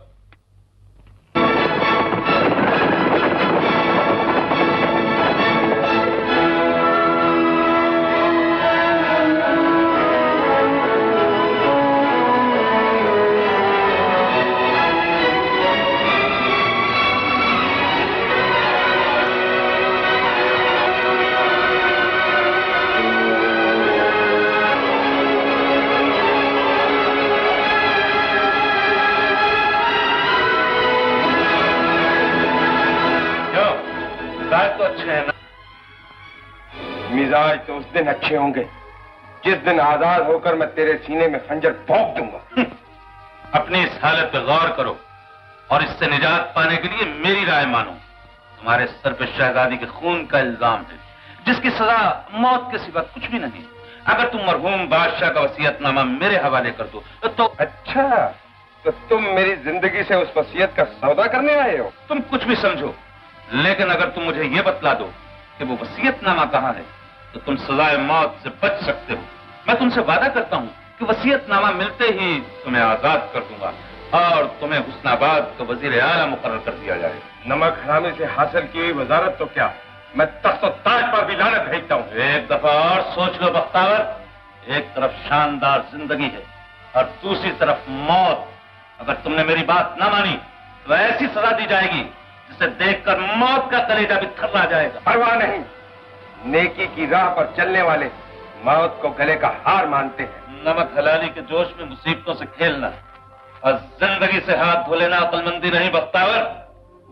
मिजाज तो उस दिन अच्छे होंगे जिस दिन आजाद होकर मैं तेरे सीने में खंजर भोंक दूंगा। अपनी इस हालत पर गौर करो और इससे निजात पाने के लिए मेरी राय मानो। तुम्हारे सर पे शहजादी के खून का इल्जाम है, जिसकी सजा मौत के सिवा कुछ भी नहीं। अगर तुम मरहूम बादशाह का वसीयतनामा मेरे हवाले कर दो तो अच्छा, तो तुम मेरी जिंदगी से उस वसीयत का सौदा करने आए हो? तुम कुछ भी समझो, लेकिन अगर तुम मुझे ये बतला दो कि वो वसीयतनामा कहाँ है तो तुम सजाए मौत से बच सकते हो। मैं तुमसे वादा करता हूँ कि वसीयतनामा मिलते ही तुम्हें आजाद कर दूंगा और तुम्हें हुस्नाबाद का वजीर आला मुकर्रर कर दिया जाए। नमक हरामी से हासिल की हुई वजारत तो क्या, मैं तख्त और ताज पर भी लानत भेजता हूँ। एक दफा और सोच लो बख्तावर, एक तरफ शानदार जिंदगी है और दूसरी तरफ मौत। अगर तुमने मेरी बात न मानी तो ऐसी सजा दी जाएगी जिसे देखकर मौत का कलेजा भी थर्रा जाएगा। परवाह नहीं, नेकी की राह पर चलने वाले मौत को गले का हार मानते हैं। नमक हलाली के जोश में मुसीबतों से खेलना और जिंदगी से हाथ धो लेना अक्लमंदी नहीं बख्तावर।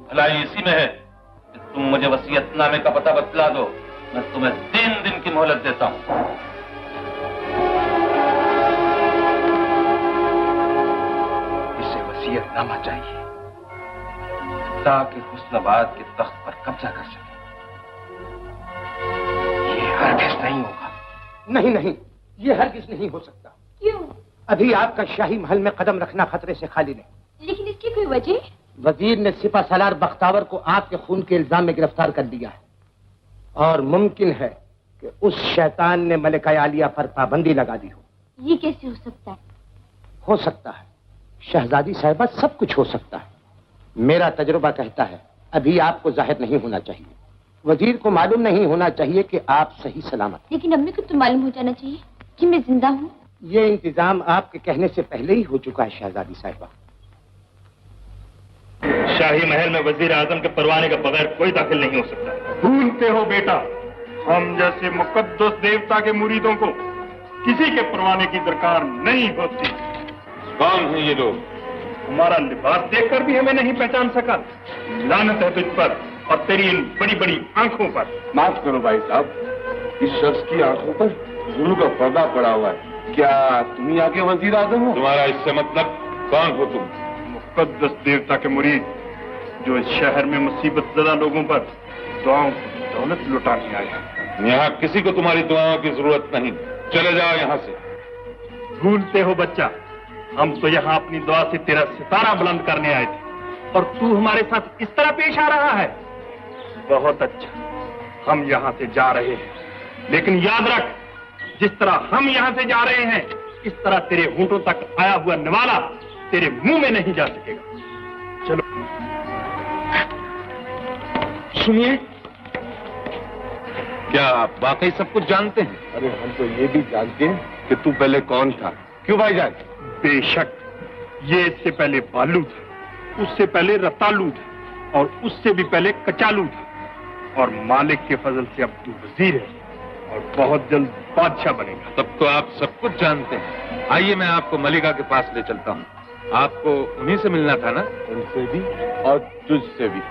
भलाई इसी में है कि तुम मुझे वसीयतनामे का पता बतला दो, मैं तुम्हें 3 दिन की मोहलत देता हूँ। इसे वसीयतनामा चाहिए ताकि हुस्नाबाद के तख्त पर कब्जा कर सके। ये हरगिज़ नहीं होगा। नहीं नहीं, ये हरगिज़ नहीं हो सकता। क्यों? अभी आपका शाही महल में कदम रखना खतरे से खाली नहीं। लेकिन इसकी कोई वजह? वजीर ने सिपा सालार बख्तावर को आपके खून के इल्जाम में गिरफ्तार कर लिया है और मुमकिन है कि उस शैतान ने मलिका आलिया पर पाबंदी लगा दी हो। ये कैसे हो सकता है? हो सकता है शहजादी साहिबा, सब कुछ हो सकता है। मेरा तजुर्बा कहता है अभी आपको जाहिर नहीं होना चाहिए। वजीर को मालूम नहीं होना चाहिए कि आप सही सलामत। लेकिन अम्मी को तो मालूम हो जाना चाहिए कि मैं जिंदा हूँ। ये इंतजाम आपके कहने से पहले ही हो चुका है शहजादी साहिबा। शाही महल में वजीर आजम के परवाने के बगैर कोई दाखिल नहीं हो सकता। भूलते हो बेटा, हम जैसे मुकद्दस देवता के मुरीदों को किसी के परवाने की दरकार नहीं होती। कौन है ये लोग? हमारा लिबास देखकर भी हमें नहीं पहचान सका। लानत है तुझ पर और तेरी इन बड़ी बड़ी आंखों पर। माफ करो भाई साहब, इस शख्स की आंखों पर जुल्म का पर्दा पड़ा हुआ है। क्या तुम यहाँ के वजीर आजम हो? तुम्हारा इससे मतलब, कौन हो तुम? मुकद्दस देवता के मुरीद जो इस शहर में मुसीबत ज़दा लोगों पर दुआओं की दौलत लुटाने आए। यहाँ किसी को तुम्हारी दुआओं की जरूरत नहीं, चले जाओ यहाँ से। भूलते हो बच्चा, हम तो यहाँ अपनी दुआ से तेरा सितारा बुलंद करने आए थे और तू हमारे साथ इस तरह पेश आ रहा है। बहुत अच्छा, हम यहाँ से जा रहे हैं, लेकिन याद रख, जिस तरह हम यहाँ से जा रहे हैं, इस तरह तेरे होंठों तक आया हुआ निवाला तेरे मुंह में नहीं जा सकेगा। चलो। सुनिए, क्या आप वाकई सब कुछ जानते हैं? अरे हम तो ये भी जानते हैं कि तू पहले कौन था। क्यों भाईजान? बेशक, ये इससे पहले बालू था, उससे पहले रतालू था और उससे भी पहले कचालू था, और मालिक के फजल से अब तू वजीर है और बहुत जल्द बादशाह बनेगा। तब तो आप सब कुछ जानते हैं। आइए मैं आपको मलिका के पास ले चलता हूँ। आपको उन्हीं से मिलना था ना? उनसे भी और तुझसे भी,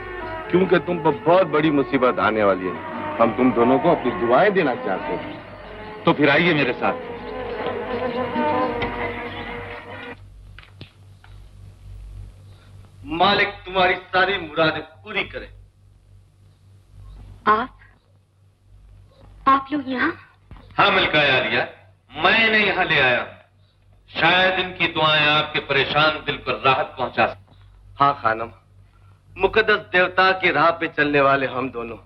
क्योंकि तुम पर बहुत बड़ी मुसीबत आने वाली है। हम तुम दोनों को अपनी दुआएं देना चाहते हैं। तो फिर आइए मेरे साथ। मालिक तुम्हारी सारी मुरादें पूरी करे। आप लोग यहाँ? हाँ मलिका आलिया, मैं इन्हें यहाँ ले आया। शायद इनकी दुआएं आपके परेशान दिल पर राहत पहुंचा सकें। हाँ खानम, मुकद्दस देवता की राह पे चलने वाले हम दोनों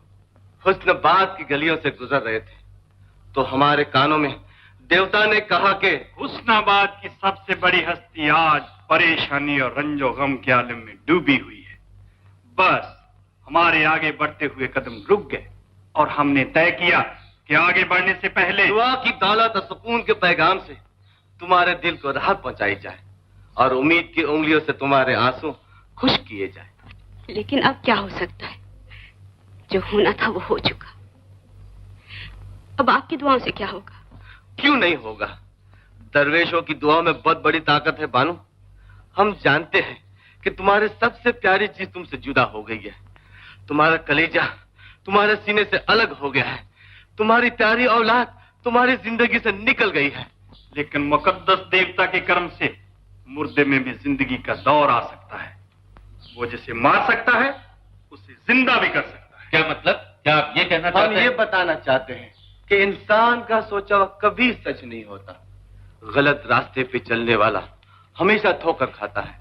हुस्नाबाद की गलियों से गुजर रहे थे, तो हमारे कानों में देवता ने कहा कि हुस्नाबाद की सबसे बड़ी हस्ती आज परेशानी और रंजो गम के आलम में डूबी हुई है। बस हमारे आगे बढ़ते हुए कदम रुक गए और हमने तय किया कि आगे बढ़ने से पहले दुआ की दौलत और सुकून के पैगाम से तुम्हारे दिल को राहत पहुंचाई जाए और उम्मीद की उंगलियों से तुम्हारे आंसू खुश किए जाए। लेकिन अब क्या हो सकता है? जो होना था वो हो चुका। अब आपकी दुआओं से क्या होगा? क्यों नहीं होगा? दरवेशों की दुआओं में बहुत बड़ी ताकत है बानू। हम जानते हैं कि तुम्हारे सबसे प्यारी चीज तुमसे जुदा हो गई है। तुम्हारा कलेजा तुम्हारे सीने से अलग हो गया है। तुम्हारी प्यारी औलाद तुम्हारी जिंदगी से निकल गई है। लेकिन मुकद्दस देवता के कर्म से मुर्दे में भी जिंदगी का दौर आ सकता है। वो जिसे मार सकता है उसे जिंदा भी कर सकता है। क्या मतलब? क्या आप ये कहना चाहते हैं? हम ये बताना चाहते हैं कि इंसान का सोचा हुआ कभी सच नहीं होता। गलत रास्ते पे चलने वाला हमेशा ठोकर खाता है।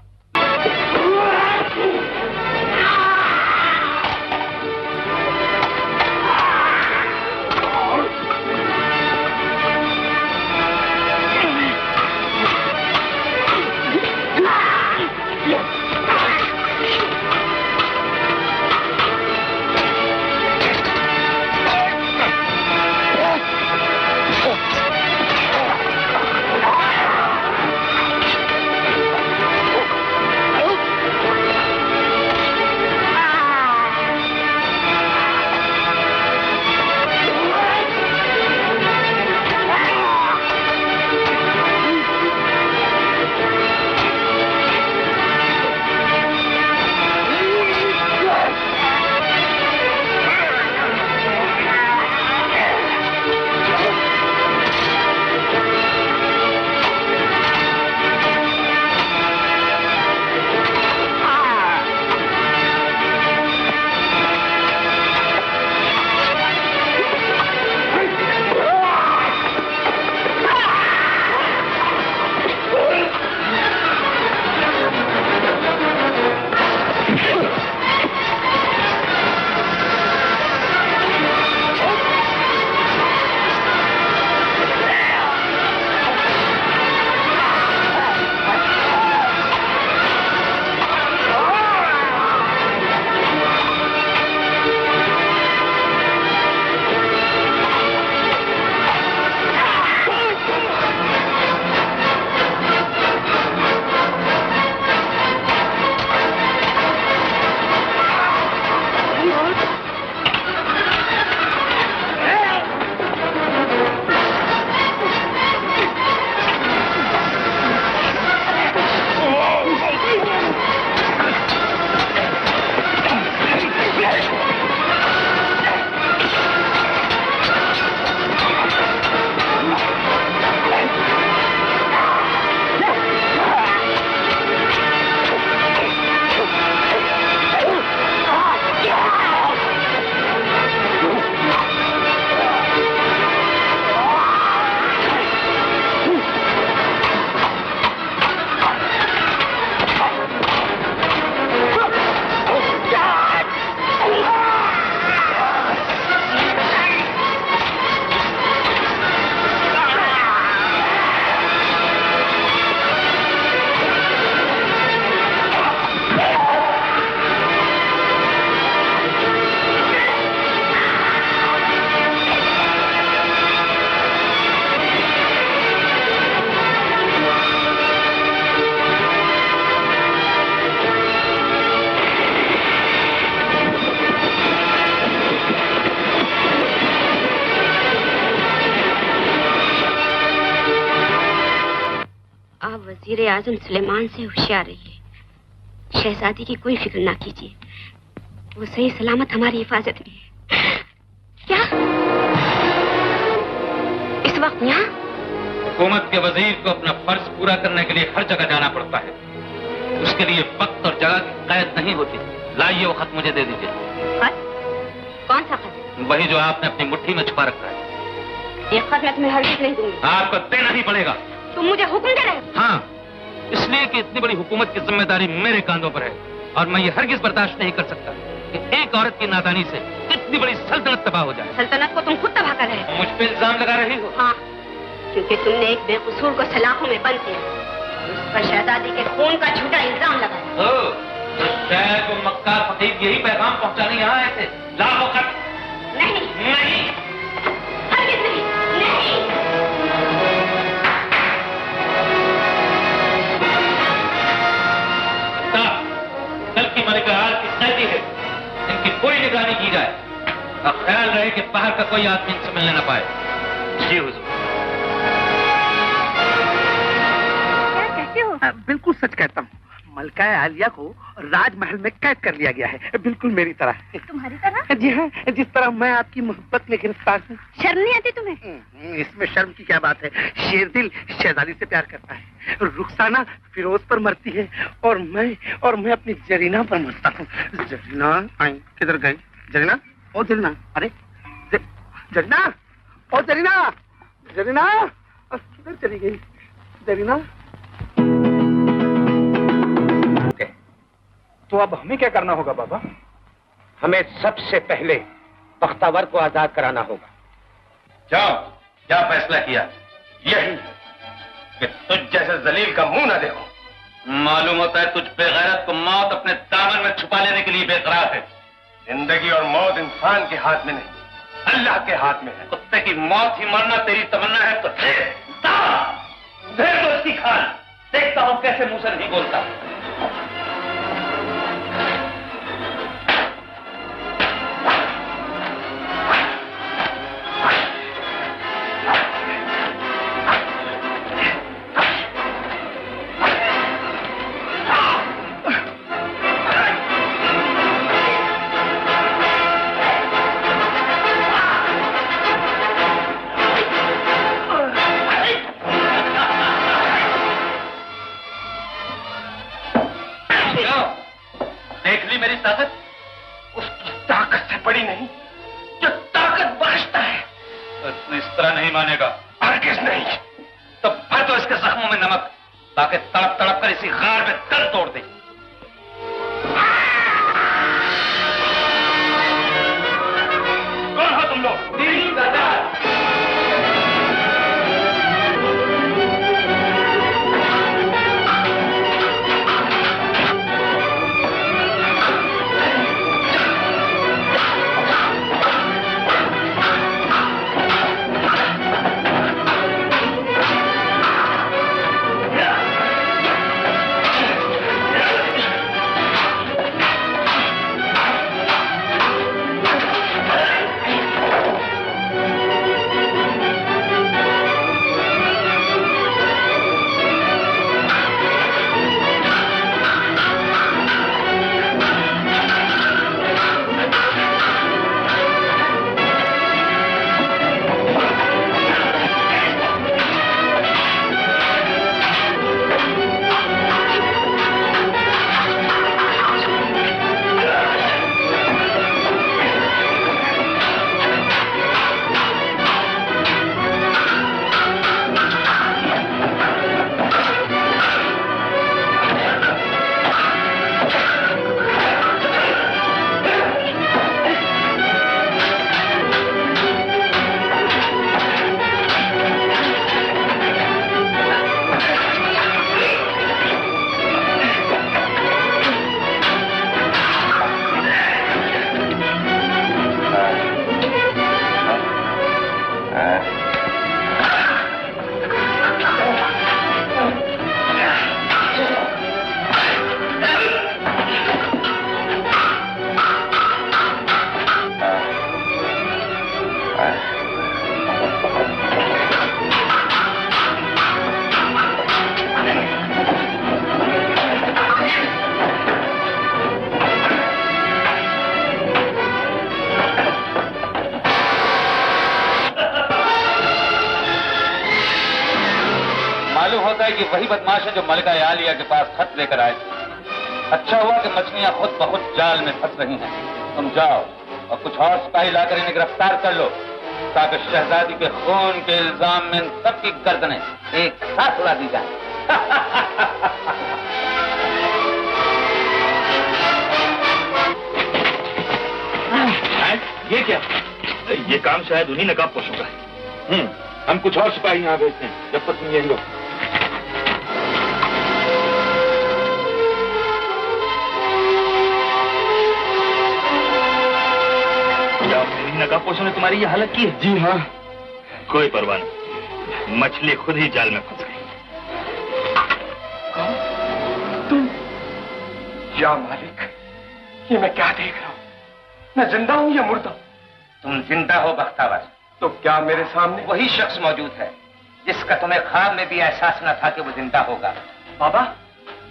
वजीर आजम सुलेमान से होशियार रहिए। शहजादी की कोई फिक्र ना कीजिए, वो सही सलामत हमारी हिफाजत में है। क्या इस वक्त यहाँ? हुकूमत के वजीर को अपना फर्ज पूरा करने के लिए हर जगह जाना पड़ता है। उसके लिए वक्त और जगह की कैद नहीं होती। लाइए वो खत मुझे दे दीजिए। खत? कौन सा खत? वही जो आपने अपनी मुट्ठी में छुपा रखा है। ये खत मैं तुम्हें हरगिज़ नहीं दूंगी। आपको देना ही पड़ेगा। तुम मुझे हुक्म दे रहे हो? हाँ, इसलिए कि इतनी बड़ी हुकूमत की जिम्मेदारी मेरे कांधों पर है और मैं ये हरगिज बर्दाश्त नहीं कर सकता कि एक औरत की नादानी से इतनी बड़ी सल्तनत तबाह हो जाए। सल्तनत को तुम खुद तबाह कर रहे हो। मुझ पे इल्जाम लगा रही हो? हाँ, क्योंकि तुमने एक बेकसूर को सलाखों में बंद किया, उस पर शहजादी के खून का झूठा इल्जाम लगाया। तो शायद वो मक्कार फकीर यही पैगाम पहुंचाने यहाँ आए थे। लाओ खत। नहीं नहीं, हरगिज़ नहीं, नहीं। कल की मलिका हाल की कैदी है, इनकी पूरी निगरानी की जाए और ख्याल रहे कि बाहर का कोई आदमी इनसे मिलने न पाए। जी हुजूर। क्या कहते हो? बिल्कुल सच कहता हूँ। मलका आलिया को राजमहल में कैद कर लिया गया है, बिल्कुल मेरी तरह। तुम्हारी तरह? जी हाँ, जिस तरह मैं आपकी मोहब्बत में गिरफ्तार हूँ। शर्म नहीं आती तुम्हें? इसमें शर्म की क्या बात है। शेरदिल शहजादी से प्यार करता है, रुखसाना फिरोज पर मरती है और मैं अपनी जरीना पर मरता हूँ। जरीना आई, किधर गई जरीना? ओ जरीना, अरे जरीना, ओ जरीना, जरीना किधर चली गई जरीना? तो अब हमें क्या करना होगा बाबा? हमें सबसे पहले बख्तावर को आजाद कराना होगा। जाओ, क्या फैसला किया? यही कि तुझ जैसे जलील का मुंह ना देखो। मालूम होता है तुझ बेगैरत को मौत अपने दामन में छुपा लेने के लिए बेकरार है। जिंदगी और मौत इंसान के हाथ में नहीं, अल्लाह के हाथ में है। कुत्ते की मौत ही मरना तेरी तमन्ना है तो दे दो इसकी खाल। देखता हूं कैसे मुंह से नहीं बोलता। मेरी ताकत उसकी ताकत से बड़ी नहीं जो ताकत बख्शता है। तू इस तरह नहीं मानेगा। हरगिज़ नहीं। तो भर दो इसके जख्मों में नमक ताकि तड़प तड़प कर इसी गार में दल तोड़ दे। कौन हो तुम लोग? दीन सरदार। लगता है कि वही बदमाश है जो मलिका आलिया के पास खत लेकर आए थे। अच्छा हुआ कि मछलियां खुद ब खुद जाल में फंस रही हैं। तुम जाओ और कुछ और सिपाही लाकर इन्हें गिरफ्तार कर लो, ताकि शहजादी के खून के इल्जाम में सबकी गर्दनें एक साथ उड़ा दी जाए। ये क्या? ये काम शायद उन्हीं नकाबपोशों का है। हम कुछ और सिपाही यहाँ भेजते हैं जब तक तुम यही लो। क्या उन्हीं नकाबपोशों ने तुम्हारी ये हालत की है? जी हाँ। कोई परवाह नहीं, मछली खुद ही जाल में फंस गई। तुम? या मालिक, ये मैं क्या देख रहा हूँ? मैं जिंदा हूँ या मुर्दा? तुम जिंदा हो बख्तावर। तो क्या मेरे सामने वही शख्स मौजूद है जिसका तुम्हें ख्वाब में भी एहसास न था कि वो जिंदा होगा। बाबा,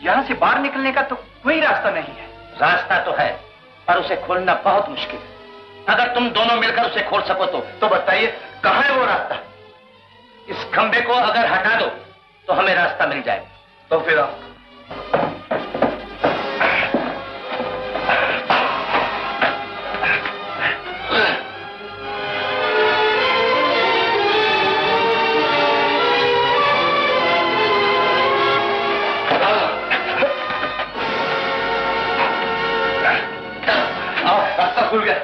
यहाँ से बाहर निकलने का तो कोई रास्ता नहीं है। रास्ता तो है, पर उसे खोलना बहुत मुश्किल है। अगर तुम दोनों मिलकर उसे खोल सको तो बताइए कहाँ है वो रास्ता? इस खंबे को अगर हटा दो तो हमें रास्ता मिल जाएगा। तो फिर आप खुल गया।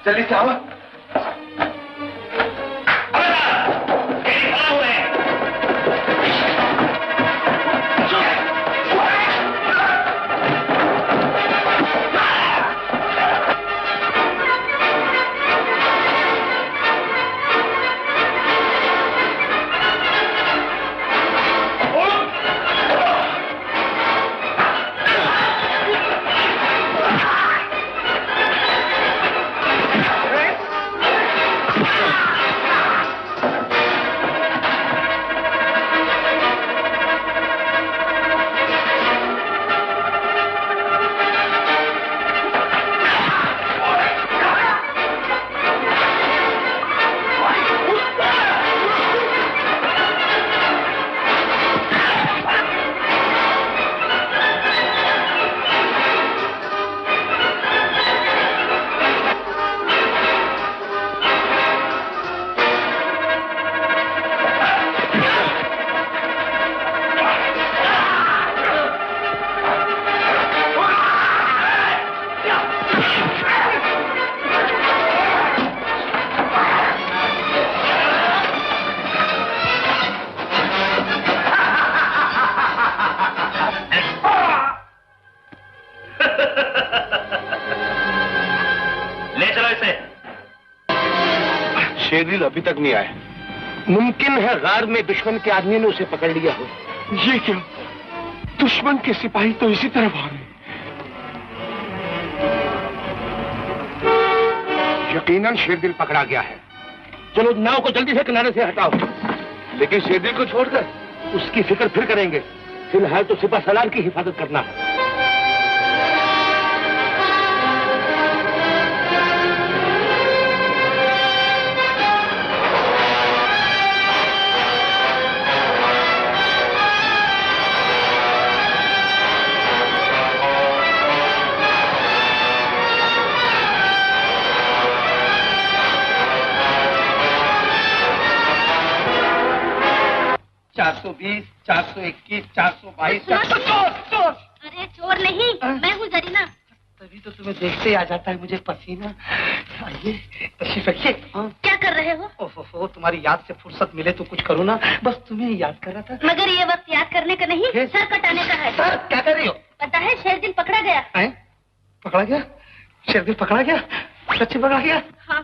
जल्दी से आओ। शेरदिल अभी तक नहीं आया। मुमकिन है गार में दुश्मन के आदमी ने उसे पकड़ लिया हो। ये क्या? दुश्मन के सिपाही तो इसी तरफ आ रहे। यकीनन शेरदिल पकड़ा गया है। चलो नाव को जल्दी से किनारे से हटाओ। लेकिन शेरदिल को छोड़कर उसकी फिक्र फिर करेंगे। फिलहाल तो सिपा सलार की हिफाजत करना है। अरे चोर नहीं, मैं हूँ जरीना। तभी तो तुम्हें देखते ही आ जाता है मुझे पसीना। आइए तशरीफ रखिए। क्या कर रहे हो? ओहो, तुम्हारी याद से फुर्सत मिले तो कुछ करो ना, बस तुम्हें याद कर रहा था। मगर ये वक्त याद करने का नहीं, सर कटाने का है। सर क्या कर रही हो? पता है शेरदिल पकड़ा गया। पकड़ा गया? शेरदिल पकड़ा गया? सच्ची पकड़ा गया? हाँ,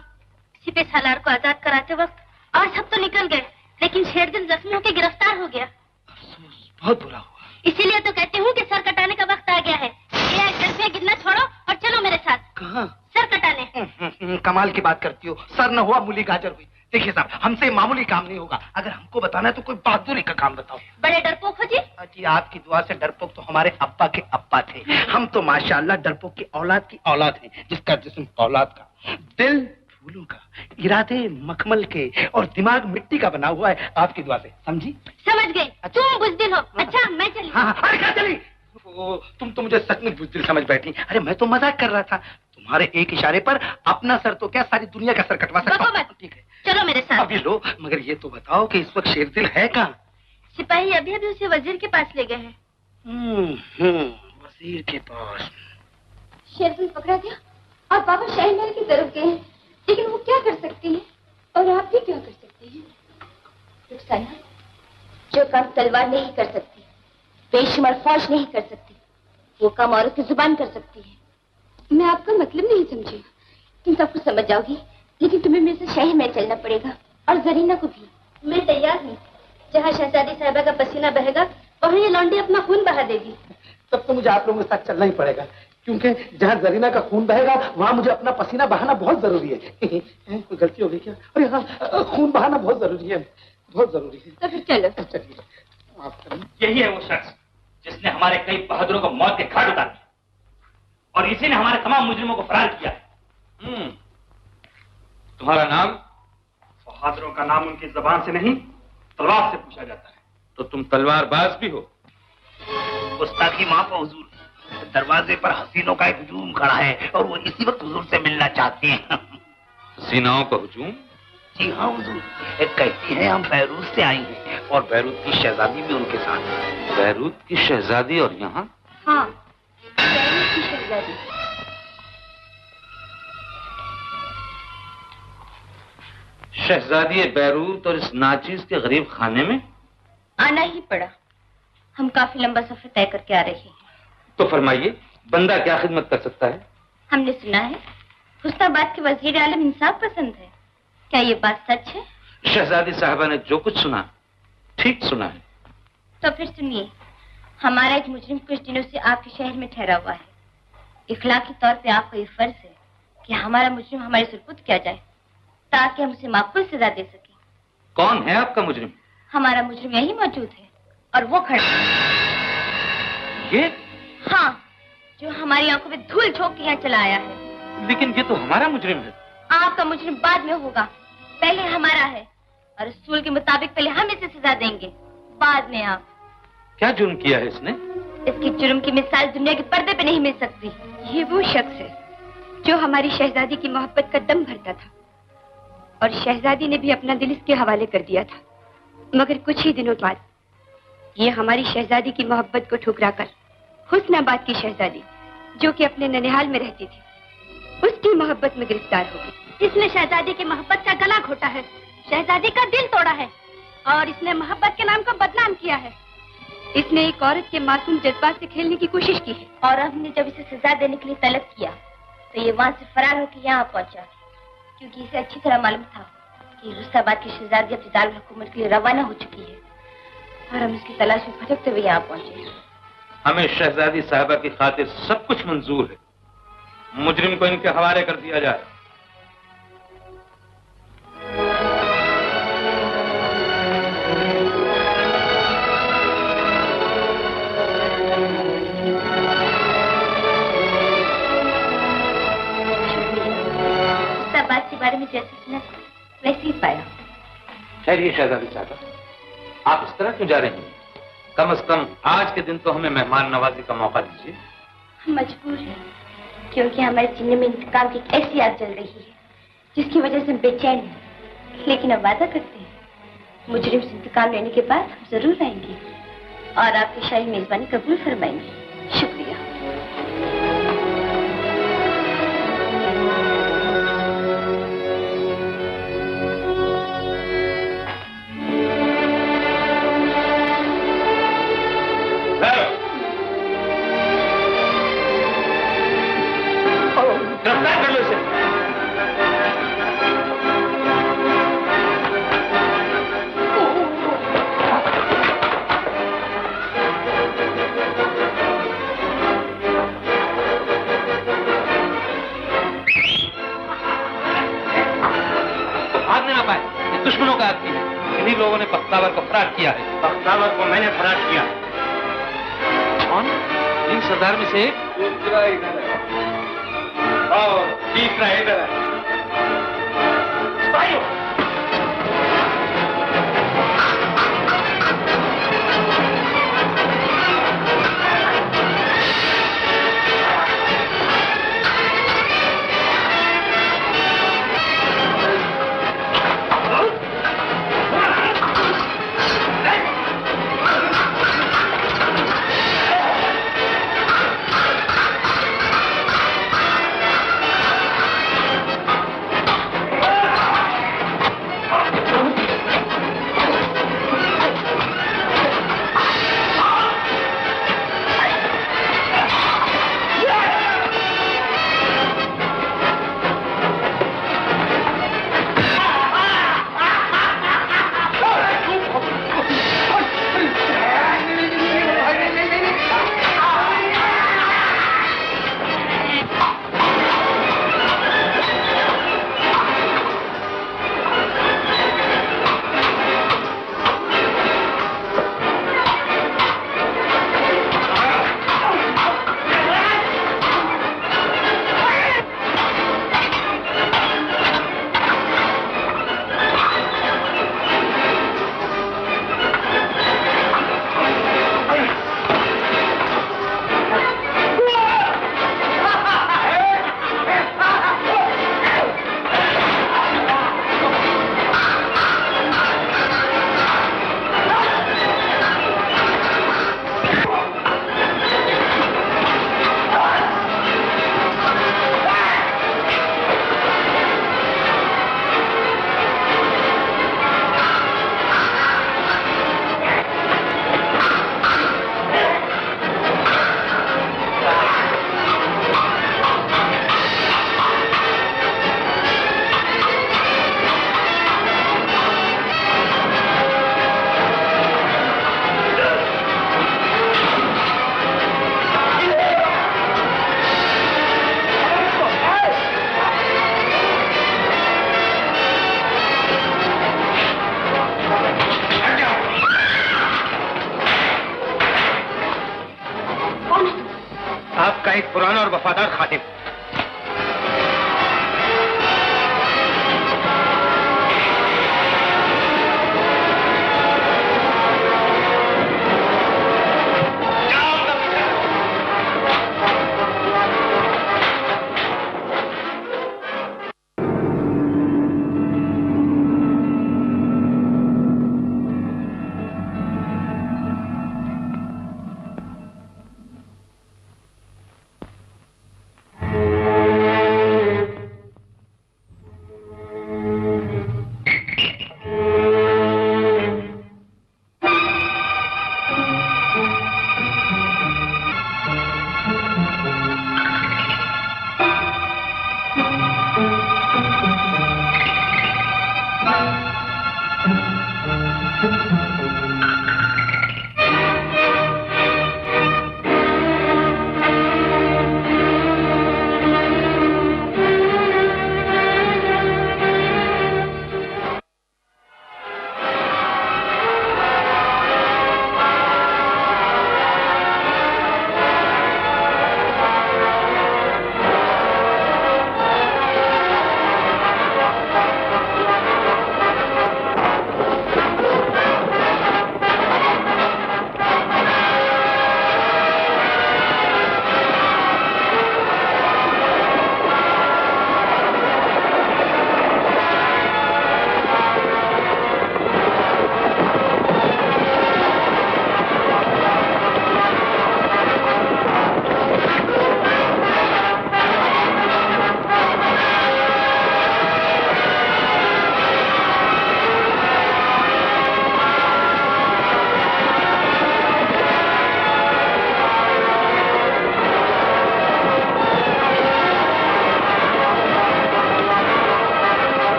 सिपे सालार को आजाद कराते वक्त और सब तो निकल गए, लेकिन शेरदिल जख्मी होकर गिरफ्तार हो गया। बहुत बुरा हुआ। इसीलिए तो कहती हूँ कि सर कटाने का वक्त आ गया है। ये जल्फिया गिरना छोड़ो और चलो मेरे साथ। कहाँ? सर कटाने। कमाल की बात करती हो। सर न हुआ मूली गाजर हुई। देखिए साहब, हमसे मामूली काम नहीं होगा। अगर हमको बताना है तो कोई बहादुरी का काम बताओ। बड़े डरपोक हो जी। जी आपकी दुआ से डरपोक तो हमारे अब्बा के अब्बा थे। हम तो माशाअल्लाह डरपोक की औलाद हैं, जिसका जिस्म औलाद का, दिल फूलों का, इरादे मखमल के और दिमाग मिट्टी का बना हुआ है आपकी दुआ से, समझी? समझ गए। तुम बुज़दिल हो। अच्छा मैं चली। हाँ, अरे क्या चली? तुम तो मुझे सचमुच बुज़दिल समझ बैठी। अरे मैं तो मजाक कर रहा था। तुम्हारे एक इशारे पर अपना सर तो क्या सारी दुनिया का सर कटवा सकता हूँ। ठीक है, चलो मेरे साथ। अभी लो, मगर ये तो बताओ कि इस वक्त शेरदिल है कहाँ? सिपाही अभी अभी उसे वजीर के पास ले गए हैं। वजीर के पास। शेरदिल पकड़ा गया और बाबा शाहीमहल की तरफ गए, लेकिन वो क्या कर सकते हैं और आप भी क्या कर सकते हैं? रुखसाना, जो काम तलवार नहीं कर सकती, बेशुमार फौज नहीं कर सकती, वो काम औरत की जुबान कर सकती है। मैं आपका मतलब नहीं समझी। तुम सब कुछ समझ जाओगी, लेकिन तुम्हें मेरे से शहर में चलना पड़ेगा, और जरीना को भी। मैं तैयार हूँ। जहाँ शहजादी साहिबा का पसीना बहेगा वहाँ ये लौंडी अपना खून बहा देगी। तब तो मुझे आप लोगों के साथ चलना ही पड़ेगा, क्योंकि जहाँ जरीना का खून बहेगा वहाँ मुझे अपना पसीना बहाना बहुत जरूरी है। कोई गलती हो गई क्या? अरे हाँ, खून बहाना बहुत जरूरी है, बहुत जरूरी है। तो फिर चलो। चलिए। यही है वो शख्स जिसने हमारे कई बहादुरों को मौत के घाट उतार दिया, और इसी ने हमारे तमाम मुजरिमों को फरार किया। तुम्हारा नाम? बहादुरों का नाम उनकी जबान से नहीं, तलवार से पूछा जाता है। तो तुम तलवारबाज भी हो? गुस्ताखी माफ हो हुजूर, दरवाजे पर हसीनों का एक हुजूम खड़ा है और वो इसी वक्त हुजूर से मिलना चाहते हैं। हसीनाओं का हुजूम? जी हाँ हुजूर, एक कहती है हम बैरूत से आई हैं और बैरूत की शहजादी भी उनके साथ है। बैरूत की शहजादी और यहाँ? हाँ, बैरूत की शहजादी। शहजादी बैरूत और इस नाचीज के गरीब खाने में आना ही पड़ा। हम काफी लंबा सफर तय करके आ रहे हैं। तो फरमाइए, बंदा क्या खिदमत कर सकता है? हमने सुना है हुस्नाबाद के वजीर आलम इंसाफ पसंद है, क्या ये बात सच है? शहजादी साहबा ने जो कुछ सुना ठीक सुना है। तो फिर सुनिए, हमारा एक मुजरिम कुछ दिनों से आपके शहर में ठहरा हुआ है। इखलाकी तौर पे आपका ये फर्ज है कि हमारा मुजरिम हमारे सुपुर्द किया जाए, ताकि हम उसे माकूल सजा दे सकें। कौन है आपका मुजरिम? हमारा मुजरिम यही मौजूद है और वो खड़ा है। ये? हाँ, जो हमारी आंखों में धूल झोंक के यहाँ चला आया है। लेकिन ये तो हमारा मुजरिम है। आपका मुजरिम बाद में होगा, पहले हमारा है, और उसूल के मुताबिक पहले हम इसे सजा देंगे, बाद में आप। क्या जुर्म किया है इसने? इसकी जुर्म की मिसाल दुनिया के पर्दे पे नहीं मिल सकती। ये वो शख्स है जो हमारी शहजादी की मोहब्बत का दम भरता था, और शहजादी ने भी अपना दिल इसके हवाले कर दिया था। मगर कुछ ही दिनों बाद ये हमारी शहजादी की मोहब्बत को ठुकराकर हुस्नाबाद की शहजादी, जो कि अपने ननिहाल में रहती थी, उसकी मोहब्बत में गिरफ्तार हो गई। इसने शहजादी की मोहब्बत का गला घोटा है, शहजादी का दिल तोड़ा है, और इसने मोहब्बत के नाम को बदनाम किया है। इसने एक औरत के मासूम जज्बात से खेलने की कोशिश की है, और हमने जब इसे सजा देने के लिए तलब किया तो ये वहाँ से फरार होकर यहाँ पहुँचा, क्योंकि इसे अच्छी तरह मालूम था कि हुस्नाबाद की शहजादी अपनी दारुल हुकूमत के लिए रवाना हो चुकी है, और हम इसकी तलाश में भटकते हुए यहाँ पहुँचे। हमें शहजादी साहबा की खातिर सब कुछ मंजूर है। मुजरिम को इनके हवाले कर दिया जाए। हुस्नाबाद के बारे में जैसे सुना वैसे ही पाया। ठहरिए शहजादी साहबा, आप इस तरह क्यों जा रही हैं? कम से कम आज के दिन तो हमें मेहमान नवाजी का मौका दीजिए। हम मजबूर हैं, क्योंकि हमारे सीने में इंतकाम की एक ऐसी आग जल रही है जिसकी वजह से हम बेचैन हैं। लेकिन अब वादा करते हैं, मुजरिम से इंतकाम लेने के बाद हम जरूर आएंगे और आपकी शाही मेजबानी कबूल फरमाएंगे। शुक्रिया। गिरफ्तार कर लो इसे। भागने ना पाए, ये दुश्मनों का आदमी है। इन्हीं लोगों ने बख्तावर को फरार किया है। बख्तावर को मैंने फरार किया, कौन? 3 सरदार में से एक? दूसरा इधर है और तीसरा इधर है। आपका एक पुराना और वफादार खातिम।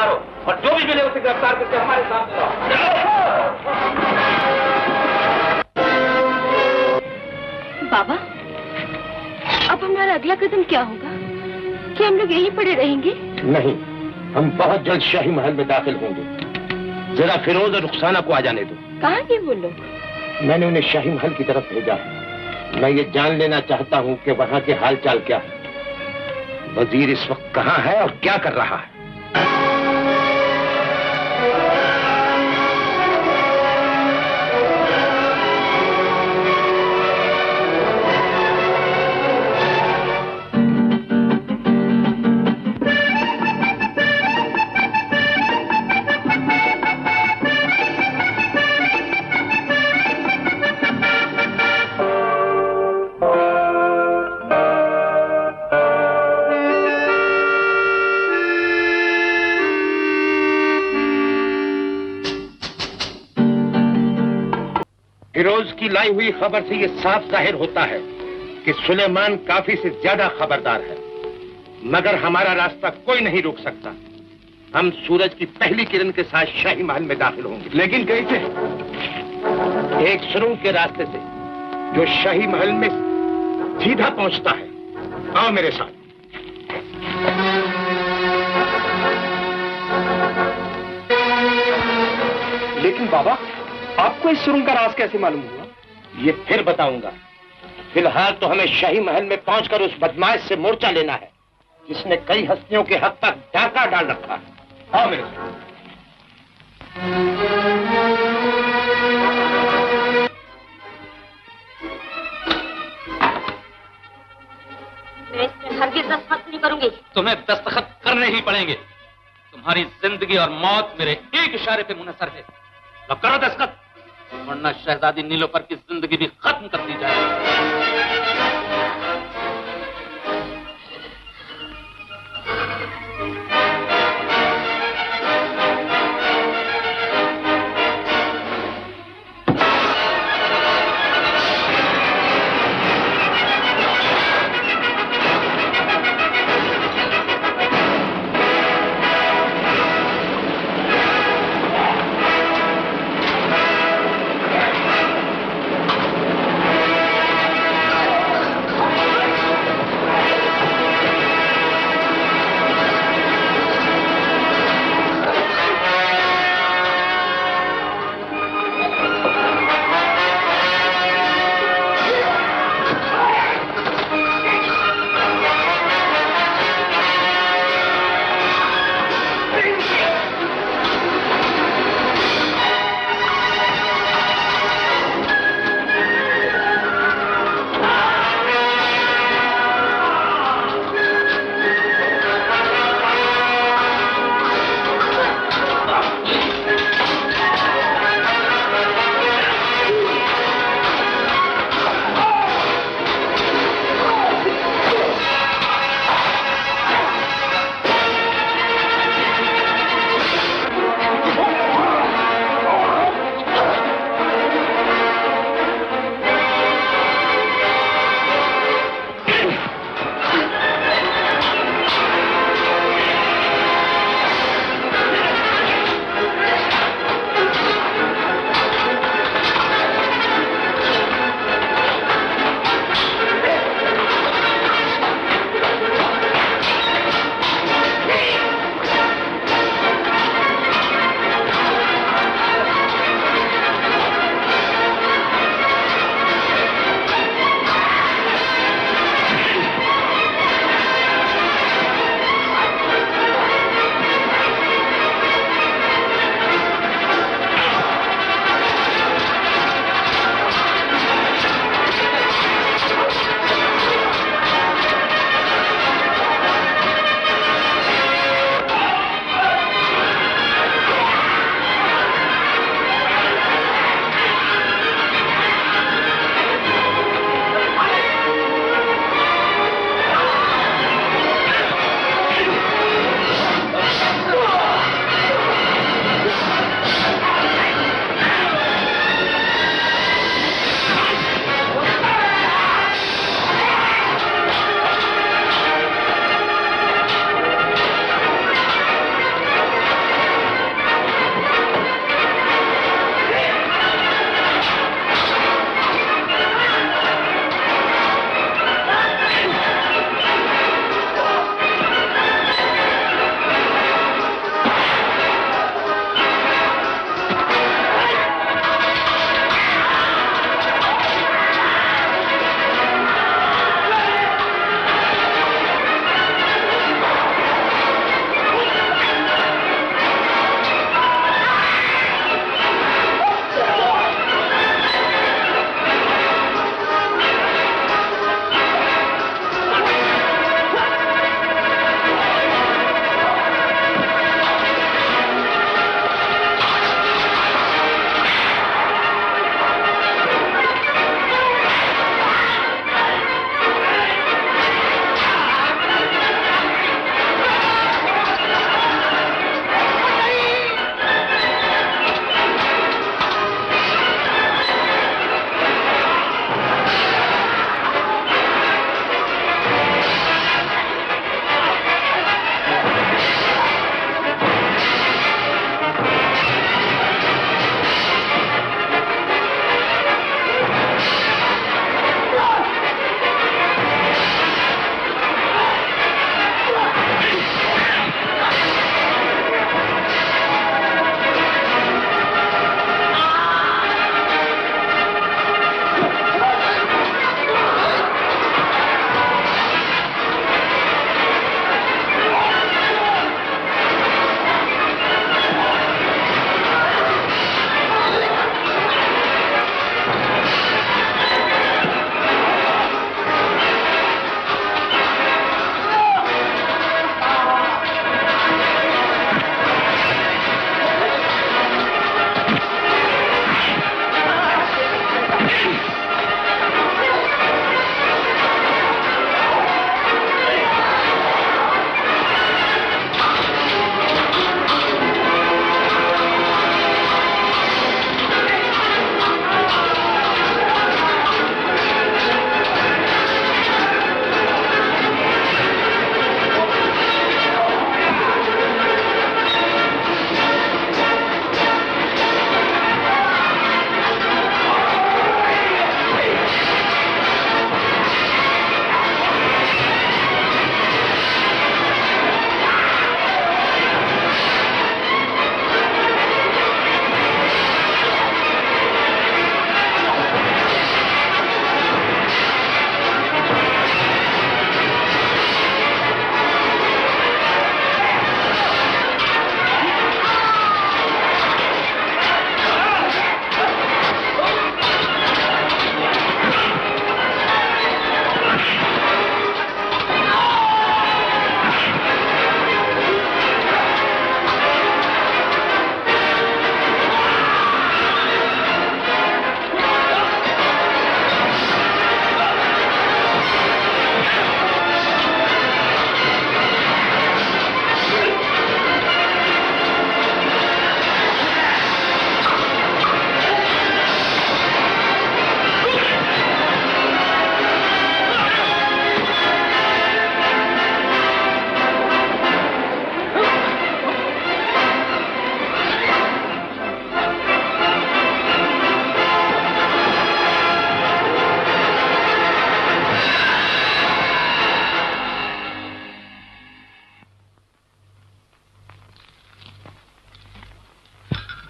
मारो और जो भी मिले उसे गिरफ्तार करके हमारे सामने लाओ। बाबा, अब हमारा अगला कदम क्या होगा? क्या हम लोग यहीं पड़े रहेंगे? नहीं, हम बहुत जल्द शाही महल में दाखिल होंगे। जरा फिरोज और रुखसाना को आ जाने दो। कहाँ है वो लोग? मैंने उन्हें शाही महल की तरफ भेजा है। मैं ये जान लेना चाहता हूँ कि वहाँ के हाल चाल क्या है। वजीर इस वक्त कहाँ है और क्या कर रहा है? फिरोज की लाई हुई खबर से यह साफ जाहिर होता है कि सुलेमान काफी से ज्यादा खबरदार है, मगर हमारा रास्ता कोई नहीं रोक सकता। हम सूरज की पहली किरण के साथ शाही महल में दाखिल होंगे। लेकिन कैसे? एक सुरंग के रास्ते से जो शाही महल में सीधा पहुंचता है। आओ मेरे साथ। लेकिन बाबा, आपको इस सुरंग का राज कैसे मालूम हुआ? ये फिर बताऊंगा। फिलहाल तो हमें शाही महल में पहुंचकर उस बदमाश से मोर्चा लेना है जिसने कई हस्तियों के हक पर डाका डाल रखा है। आओ मेरे साथ। मैं इसमें हरगिज़ दस्तखत नहीं करूंगी। तुम्हें दस्तखत करने ही पड़ेंगे। तुम्हारी जिंदगी और मौत मेरे एक इशारे पे मुनहसर है। तो करो दस्तखत, वरना शहजादी नीलोफर की जिंदगी भी खत्म कर दी जाएगी।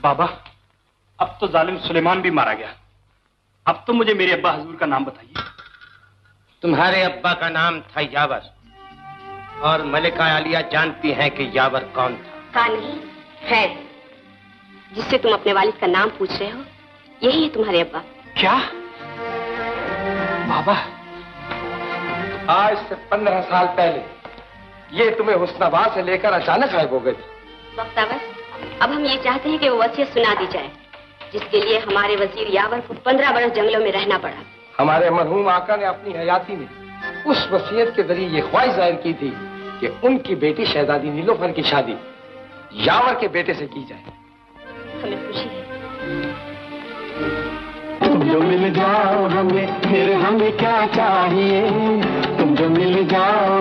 बाबा, अब तो जालिम सुलेमान भी मारा गया। अब तो मुझे मेरे अब्बा हजूर का नाम बताइए। तुम्हारे अब्बा का नाम था यावर, और मलिका आलिया जानती हैं कि यावर कौन था। का नहीं है, जिससे तुम अपने वालिद का नाम पूछ रहे हो, यही है तुम्हारे अब्बा। क्या बाबा, आज से 15 साल पहले ये तुम्हें हुस्नाबाद से लेकर अचानक गायब हो गए थे। बख्तावर, अब हम ये चाहते हैं कि वो वसीयत सुना दी जाए, जिसके लिए हमारे वजीर यावर को 15 बरस जंगलों में रहना पड़ा। हमारे मरहूम आका ने अपनी हयाती में उस वसीयत के जरिए ये ख्वाहिश जाहिर की थी कि उनकी बेटी शहजादी नीलोफर की शादी यावर के बेटे से की जाए। हमें खुशी है। तुम जो मिल जाओ हमें, फिर हमें क्या चाहिए। तुम जो मिल जाओ